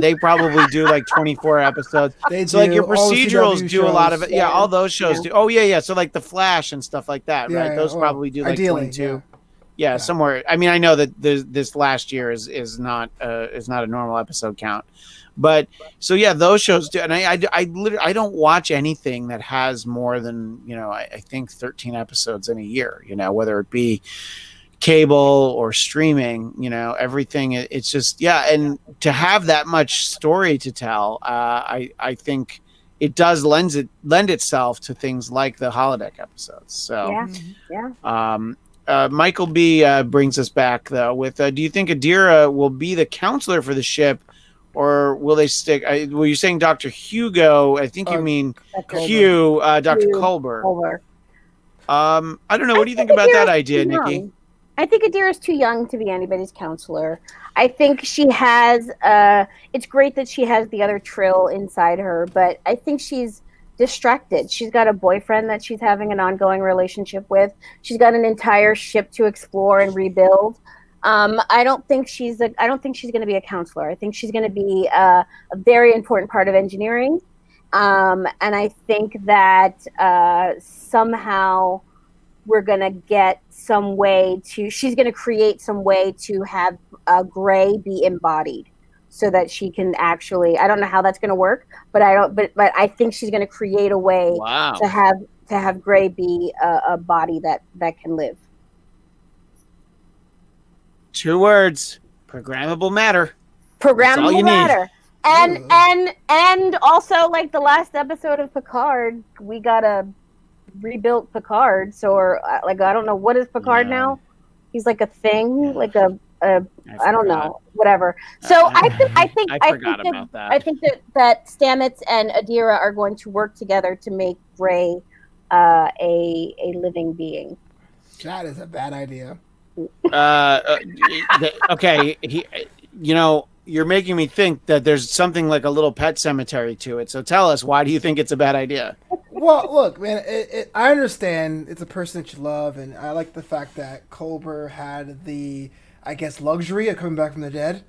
They probably do like 24 episodes. So like your procedurals do a lot of it. Yeah, all those shows do. Oh yeah. So like the Flash and stuff like that, right? Those probably do like 22. Yeah, somewhere. I mean, I know that this last year is not a normal episode count. But so yeah, those shows do, and I literally I don't watch anything that has more than I think 13 episodes in a year. Whether it be cable or streaming, everything. It's just and to have that much story to tell, I think it does lend itself to things like the holodeck episodes. So Michael B brings us back though with do you think Adira will be the counselor for the ship, or will they stick? Well, you're saying Dr. Hugo. I think you mean Hugh, Dr. Culber. I don't know. What do you think about that idea, Nikki? I think Adira's too young to be anybody's counselor. I think she has. It's great that she has the other Trill inside her, but I think she's distracted. She's got a boyfriend that she's having an ongoing relationship with. She's got an entire ship to explore and rebuild. I don't think she's going to be a counselor. I think she's going to be a very important part of engineering, and I think that somehow we're going to get some way to. She's going to create some way to have Gray be embodied, so that she can actually. I don't know how that's going to work, but But I think she's going to create a way to have Gray be a body that can live. 2 words: programmable matter. Programmable matter. And also, like the last episode of Picard, we got a rebuilt Picard. So, I don't know, what is Picard now? He's like a thing, like I don't know, whatever. So I think that Stamets and Adira are going to work together to make Gray a living being. That is a bad idea. Okay, you're making me think that there's something like a little pet cemetery to it. So tell us, why do you think it's a bad idea? Well, look, man, I understand it's a person that you love, and I like the fact that Culber had the, I guess, luxury of coming back from the dead,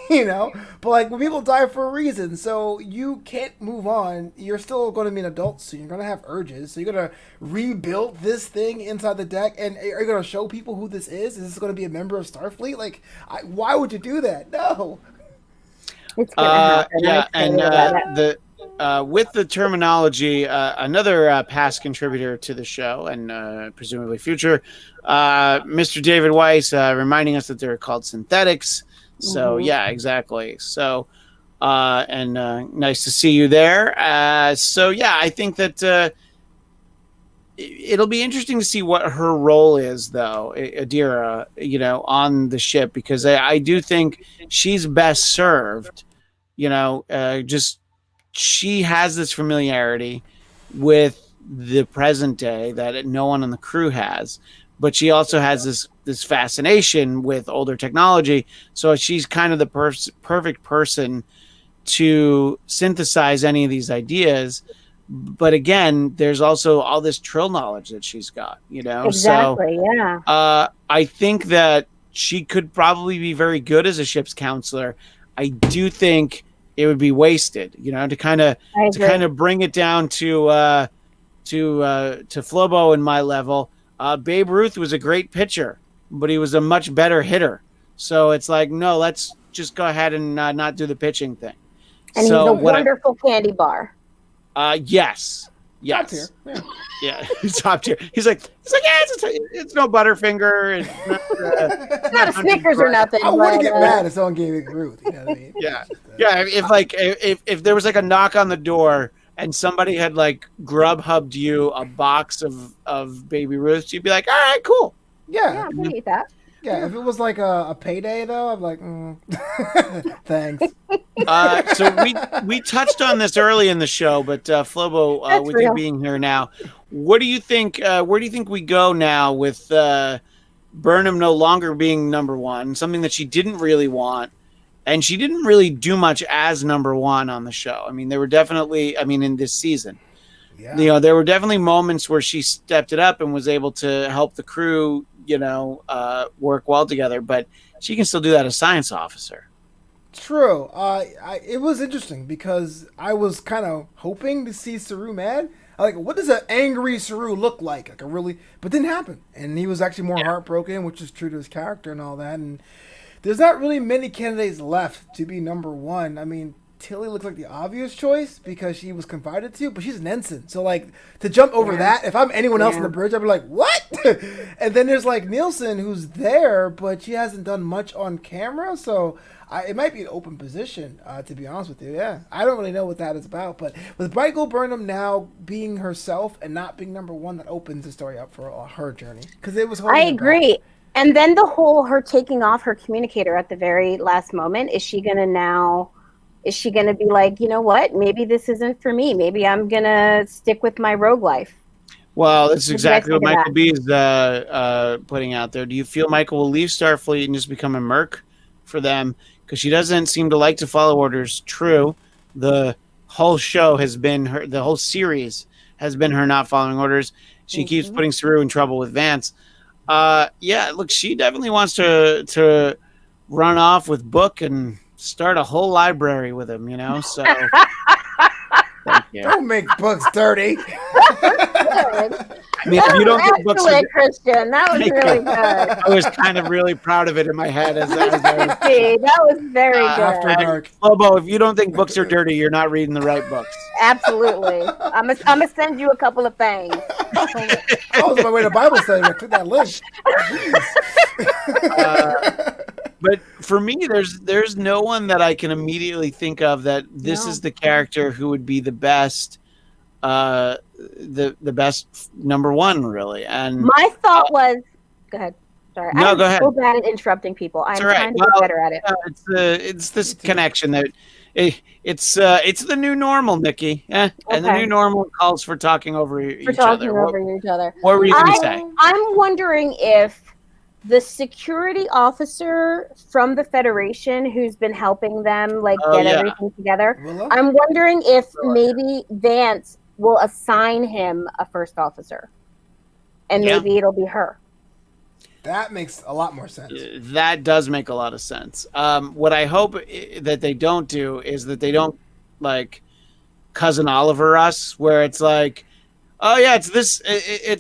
But, like, when people die for a reason, so you can't move on. You're still going to be an adult soon. You're going to have urges. So you're going to rebuild this thing inside the deck, and are you going to show people who this is? Is this going to be a member of Starfleet? Like, why would you do that? No. It's going to happen. With the terminology, another past contributor to the show and presumably future, Mr. David Weiss, reminding us that they're called synthetics. So yeah, exactly. So and nice to see you there. So yeah, I think that it'll be interesting to see what her role is, though, Adira, on the ship, because I do think she's best served, just. She has this familiarity with the present day that no one on the crew has, but she also has this fascination with older technology. So she's kind of the perfect person to synthesize any of these ideas. But again, there's also all this Trill knowledge that she's got, Exactly, so, yeah. I think that she could probably be very good as a ship's counselor. I do think it would be wasted, to kind of bring it down to Flobo and my level. Babe Ruth was a great pitcher, but he was a much better hitter. So it's like, no, let's just go ahead and not do the pitching thing. And so he's a wonderful candy bar. Yes. Top tier. Yeah, he's top tier. He's like, it's no Butterfinger. It's not a Snickers or nothing. I wouldn't get mad if someone gave me Ruth. You know what I mean? Yeah. If there was like a knock on the door and somebody had like Grubhubbed you a box of Baby Ruths, you'd be like, all right, cool. Yeah, I can eat that. Yeah, if it was like a payday, though, I'm like, thanks. So we touched on this early in the show, but Flobo, with you being here now, what do you think? Where do you think we go now with Burnham no longer being number one? Something that she didn't really want, and she didn't really do much as number one on the show. I mean, there were definitely, in this season. Yeah. There were definitely moments where she stepped it up and was able to help the crew, work well together, but she can still do that as science officer. True. It was interesting because I was kind of hoping to see Saru mad. Like, what does an angry Saru look like? But didn't happen. And he was actually more heartbroken, which is true to his character and all that. And there's not really many candidates left to be number one. I mean, Tilly looks like the obvious choice because she was confided to, but she's an ensign. So, like, to jump over that, if I'm anyone else on the bridge, I'd be like, what? And then there's, like, Nielsen, who's there, but she hasn't done much on camera, so it might be an open position, to be honest with you. Yeah, I don't really know what that is about, but with Bright Gold Burnham now being herself and not being number one, that opens the story up for her journey. Because it was I agree. And then the whole her taking off her communicator at the very last moment, is she going to be like, you know what, maybe this isn't for me, maybe I'm going to stick with my rogue life? Well, that's exactly what Michael B is putting out there. Do you feel Michael will leave Starfleet and just become a merc for them? Because she doesn't seem to like to follow orders. True, the whole show has been her, the whole series has been her not following orders. She keeps putting Saru in trouble with Vance. Yeah, look, she definitely wants to run off with Book and start a whole library with him, you know? So thank you. Don't make Books dirty. I mean, if you don't think Books are Christian, that was really good. I was kind of really proud of it in my head as I was that was very good. After Dark. Lobo, if you don't think books are dirty, you're not reading the right books. Absolutely. I'm gonna send you a couple of things. I was on my way to Bible study. I clicked that link. But for me, there's no one that I can immediately think of that this is the character who would be the best, the best number one, really. And my thought was, go ahead. Sorry, no, go ahead. I'm so bad at interrupting people. I'm trying to get better at it. It's this connection that it's the new normal, Nikki. And the new normal calls for talking over each other. What were you going to say? I'm wondering if the security officer from the Federation who's been helping them get everything together. I'm wondering if maybe Vance will assign him a first officer, and maybe it'll be her. That makes a lot more sense. That does make a lot of sense. What I hope that they don't do is that they don't Cousin Oliver us, where it's like, oh yeah, it's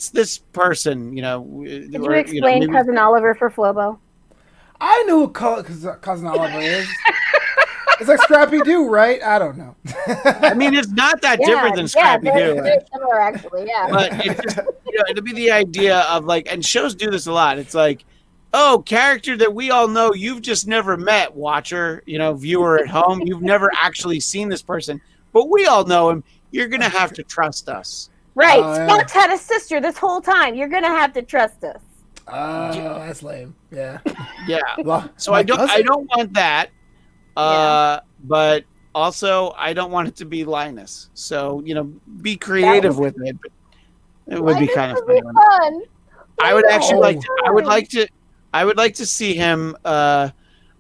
this person, you know. Did you explain Cousin Oliver for Flobo? I know who Cousin Oliver is. It's like Scrappy Doo, right? I don't know. I mean, it's not that different than Scrappy Doo. Very similar, actually, yeah. But it's just, it'll be the idea of and shows do this a lot. It's like, oh, character that we all know, you've just never met, watcher, viewer at home. You've never actually seen this person, but we all know him. You're going to have to trust us. Right. Spock's had a sister this whole time. You're going to have to trust us. Oh, that's lame. Yeah. Yeah. Well, so I don't want that. But also I don't want it to be Linus. So, be creative with it. But it would be kind of fun. I would actually I would like to see him. I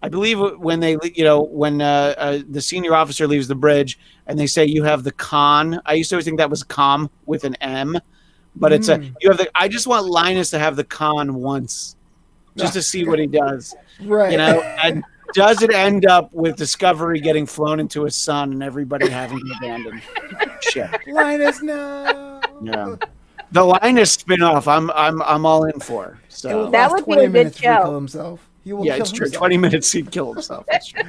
believe when they, when the senior officer leaves the bridge and they say you have the con. I used to always think that was com with an M, but it's I just want Linus to have the con once, just to see what he does. Right. And does it end up with Discovery getting flown into a sun and everybody having to abandon ship? Linus, no. Yeah. The Linus spinoff, I'm all in for. So that would be a good show. Kill himself. It's true. 20 minutes he'd kill himself. That's true.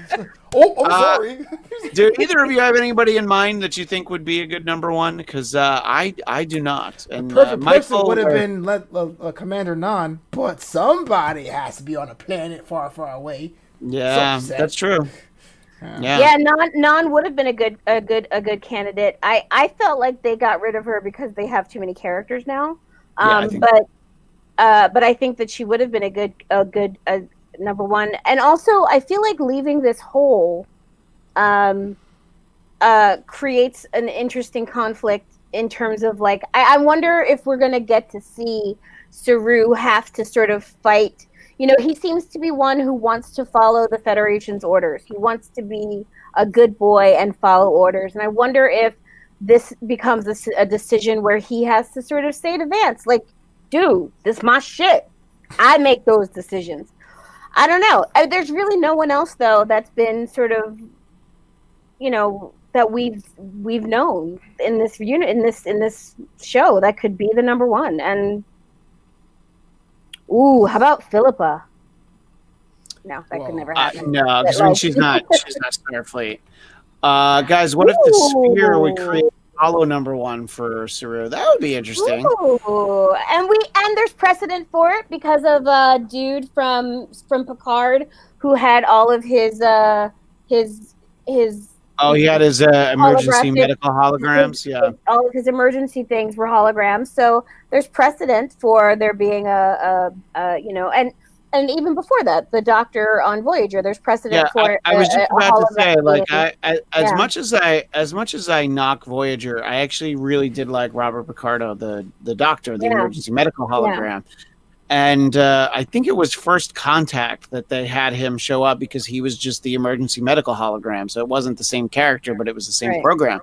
I'm sorry. Do either of you have anybody in mind that you think would be a good number one? Because I do not. And the perfect person would have been Commander Non, but somebody has to be on a planet far, far away. Yeah, that's true. Yeah, Non would have been a good candidate. I felt like they got rid of her because they have too many characters now. But I think that she would have been a good number one. And also, I feel like leaving this hole creates an interesting conflict in terms of I wonder if we're gonna get to see Saru have to sort of fight. He seems to be one who wants to follow the Federation's orders. He wants to be a good boy and follow orders. And I wonder if this becomes a decision where he has to sort of say to Vance, dude, this is my shit. I make those decisions. I don't know. There's really no one else, though, that's been sort of, that we've known in this unit, in this show that could be the number one. And ooh, how about Philippa? No, that could never happen. No, because she's not Starfleet. Guys, what if the sphere would Ooh. create Hollow #1 for Saru? That would be interesting. Ooh. And there's precedent for it because of a dude from Picard who had all of his Oh, he had his emergency holographic- medical holograms. Yeah. all of his emergency things were holograms. So there's precedent for there being and even before that, the Doctor on Voyager, there's precedent for. I was just about to say, like, as Yeah. much as I knock Voyager, I actually really did like Robert Picardo, the Doctor, the Yeah. emergency medical hologram. And I think it was First Contact that they had him show up because he was just the emergency medical hologram. So it wasn't the same character, but it was the same Right. program.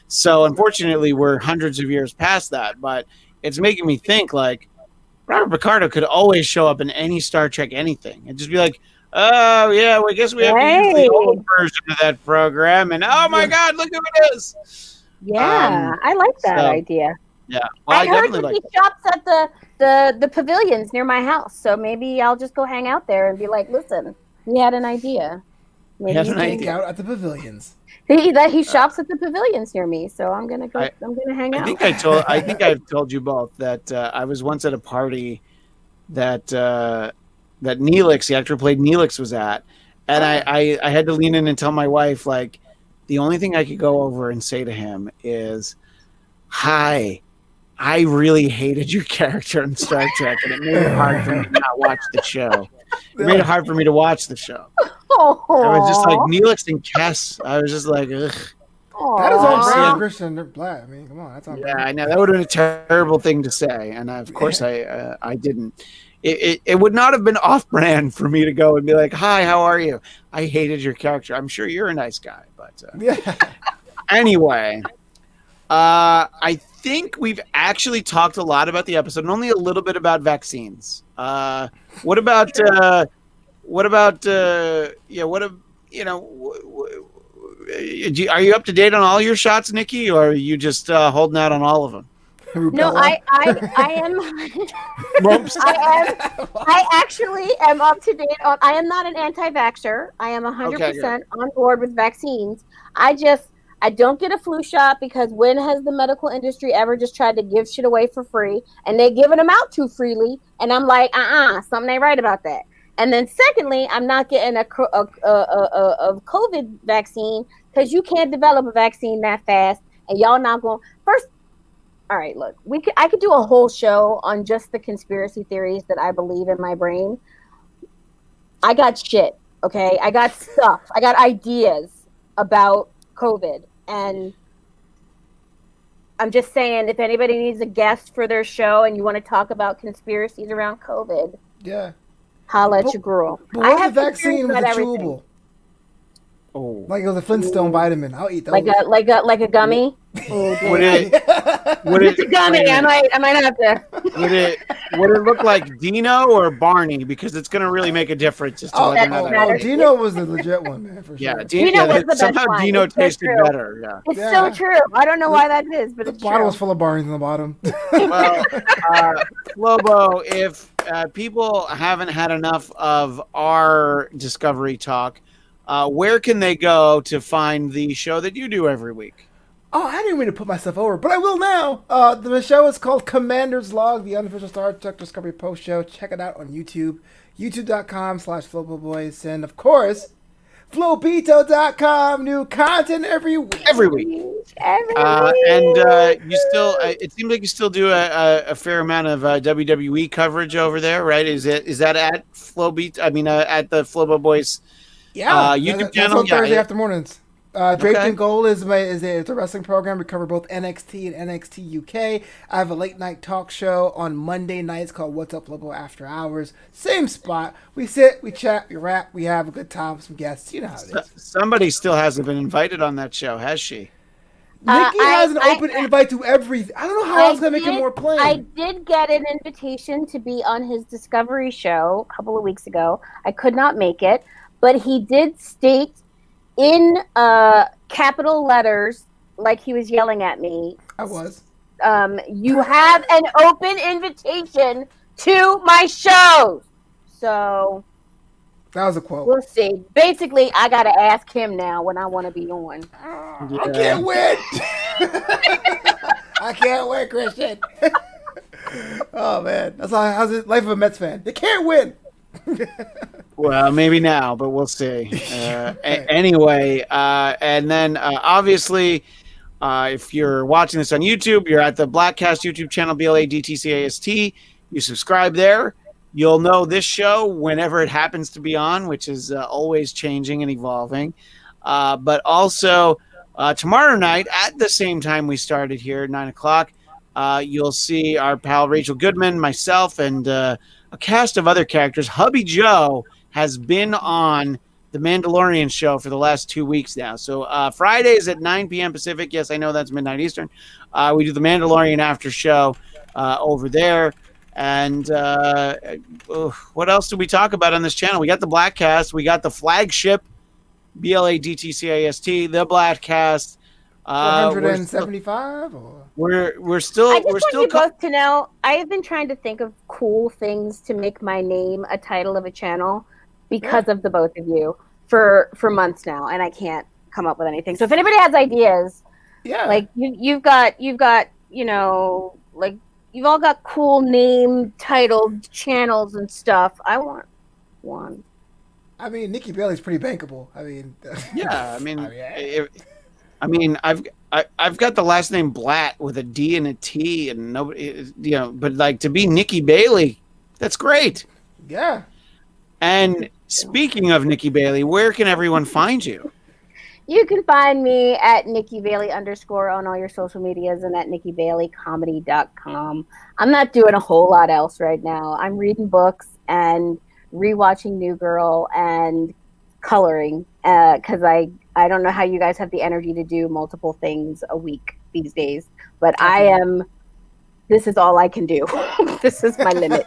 So unfortunately, we're hundreds of years past that. But it's making me think, like, Robert Picardo could always show up in any Star Trek anything and just be like, oh, yeah, well, I guess we have to use the old version of that program. And, oh, my God, look who it is. Yeah, I like that idea. Yeah. Well, I heard definitely that like he that. shops at the pavilions near my house. So maybe I'll just go hang out there and be like, listen, we had an idea. Maybe He had you an can- idea. Out at the pavilions. He shops at the pavilions near me, so I'm gonna go. I'm gonna hang out. I think I've told you both that I was once at a party that Neelix, the actor who played Neelix, was at, and I had to lean in and tell my wife, like, the only thing I could go over and say to him is, "Hi, I really hated your character in Star Trek, and it made it hard for me to not watch the show. It made it hard for me to watch the show. Oh, I was just like Neelix and Kess. I was just like, ugh." That is on Aw. brand, Christian. They're black. I mean, come on, that's on Yeah, brand. I know that would have been a terrible thing to say, and of course I didn't. It would not have been off-brand for me to go and be like, "Hi, how are you? I hated your character. I'm sure you're a nice guy, but Yeah. anyway." I think we've actually talked a lot about the episode and only a little bit about vaccines. What about are you up to date on all your shots, Nikki, or are you just holding out on all of them? No, I am. Ropes. I actually am up to date on. I am not an anti-vaxxer. I am 100% on board with vaccines. I don't get a flu shot because when has the medical industry ever just tried to give shit away for free? And they're giving them out too freely. And I'm like, something ain't right about that. And then secondly, I'm not getting a COVID vaccine because you can't develop a vaccine that fast. And y'all not going first. All right, look, I could do a whole show on just the conspiracy theories that I believe in my brain. I got shit, okay? I got stuff. I got ideas about COVID. And I'm just saying, if anybody needs a guest for their show and you want to talk about conspiracies around COVID, Yeah. holla at your girl. But what if the vaccine was a everything. chewable? Oh, Like it was a Flintstone vitamin. I'll eat those. Like a gummy. would it? It's a gummy. I might have to. Would it look like Dino or Barney? Because it's going to really make a difference as to whether or not. matters. Dino was the legit one, man, for sure. Yeah, Dino was the best somehow one. Dino It's so tasted true. better. Yeah. It's Yeah. so true. I don't know why that is, but The it's bottle true. was full of Barneys in the bottom. Well, Flobo, if people haven't had enough of our Discovery talk, where can they go to find the show that you do every week? Oh, I didn't mean to put myself over, but I will now. The show is called Commander's Log, the unofficial Star Trek Discovery post show. Check it out on YouTube, youtube.com/FloboBoys. And of course, Flobito.com, new content every week. Every week. And you still, it seems like you still do a fair amount of WWE coverage over there, right? Is that at Flobito? I mean, at the Flobo Boys YouTube channel? That's on Thursday after mornings. Draped Okay. in Gold is a wrestling program. We cover both NXT and NXT UK. I have a late night talk show on Monday nights called What's Up Lobo After Hours. Same spot. We sit, we chat, we rap, we have a good time with some guests. You know how it is. Somebody still hasn't been invited on that show, has she? Nikki has an open invite to everything. I don't know how I was going to make it more plain. I did get an invitation to be on his Discovery show a couple of weeks ago. I could not make it, but he did state in capital letters, like he was yelling at me. I was. You have an open invitation to my shows. So That was a quote. We'll see. Basically, I got to ask him now when I want to be on. Yeah. I can't win. I can't win, Christian. Oh, man. That's how's it? Life of a Mets fan. They can't win. Well, maybe now, but we'll see. Anyway, and then obviously, if you're watching this on YouTube, you're at the Blackcast YouTube channel, BLADTCAST. You subscribe there. You'll know this show whenever it happens to be on, which is always changing and evolving. But also, tomorrow night, at the same time we started here, 9 o'clock, you'll see our pal Rachel Goodman, myself, and a cast of other characters. Hubby Joe has been on the Mandalorian show for the last 2 weeks now. So Fridays at 9 p.m. Pacific. Yes, I know that's midnight Eastern. We do the Mandalorian after show over there. And what else do we talk about on this channel? We got the Blackcast. We got the flagship BLADTCAST, the Blackcast. 175 or we're still I just we're want still you both to know I have been trying to think of cool things to make my name a title of a channel because of the both of you for months now, and I can't come up with anything. So if anybody has ideas, like you've got you know, like you've all got cool name titled channels and stuff. I want one. I mean, Nikki Bailey's pretty bankable. I mean, yeah. I mean, I've got the last name Blatt with a D and a T, and nobody, but like to be Nikki Bailey, that's great. Yeah. And speaking of Nikki Bailey, where can everyone find you? You can find me at Nikki Bailey _ on all your social medias and at NikkiBaileyComedy.com. I'm not doing a whole lot else right now. I'm reading books and rewatching New Girl and coloring because I don't know how you guys have the energy to do multiple things a week these days, but this is all I can do. This is my limit.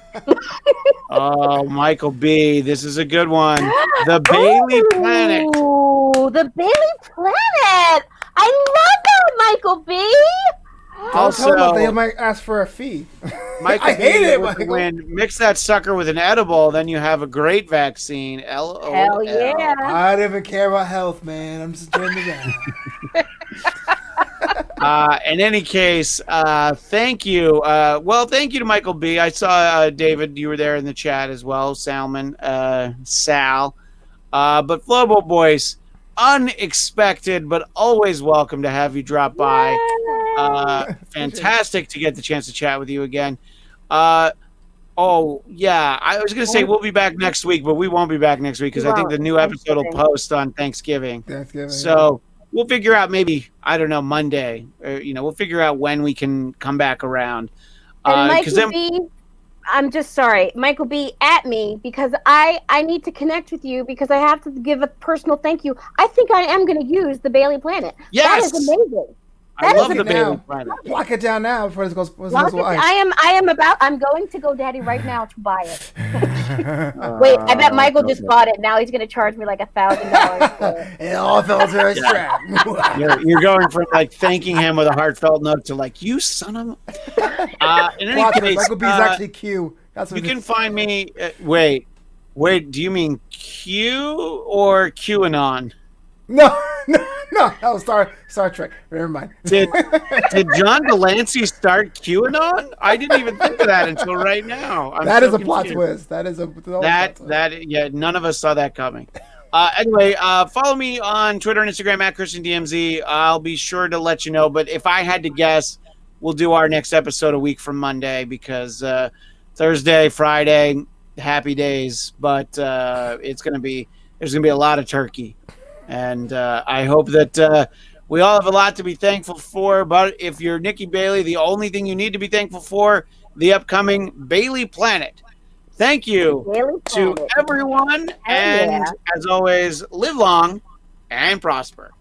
Oh, Michael B. This is a good one. The Bailey Planet. Oh, the Bailey Planet. I love that, Michael B. Also, they might ask for a fee. Michael I hate it, Michael. When mix that sucker with an edible, then you have a great vaccine. LOL. Hell yeah. I don't even care about health, man. I'm just enjoying the game. In any case, thank you. Thank you to Michael B. I saw David, you were there in the chat as well. Salmon, Sal. But Flobo Boys, unexpected, but always welcome to have you drop by. Fantastic to get the chance to chat with you again. I was going to say we'll be back next week, but we won't be back next week because I think the new episode will post on Thanksgiving. So we'll figure out maybe, I don't know, Monday. We'll figure out when we can come back around. And Michael B, I'm just sorry. Michael B, at me because I need to connect with you because I have to give a personal thank you. I think I am going to use the Bailey Planet. Yes! That is amazing. I love the Bailey Planet. Lock it down now before this goes. I'm going to GoDaddy right now to buy it. Wait, I bet Michael just bought it. Now he's going to charge me like $1,000. It all fell to his trap. You're going from like thanking him with a heartfelt note to like, you son of a. In any case, Michael B's actually Q. That's what you can find me. Wait. Do you mean Q or QAnon? No. That was Star Trek. Never mind. Did John Delancey start QAnon? I didn't even think of that until right now. That is a plot twist. That is none of us saw that coming. Anyway, follow me on Twitter and Instagram at ChristianDMZ. I'll be sure to let you know. But if I had to guess, we'll do our next episode a week from Monday because Thursday, Friday, happy days. But there's gonna be a lot of turkey. And I hope that we all have a lot to be thankful for. But if you're Nikki Bailey, the only thing you need to be thankful for, the upcoming Bailey Planet. Thank you to everyone. And as always, live long and prosper.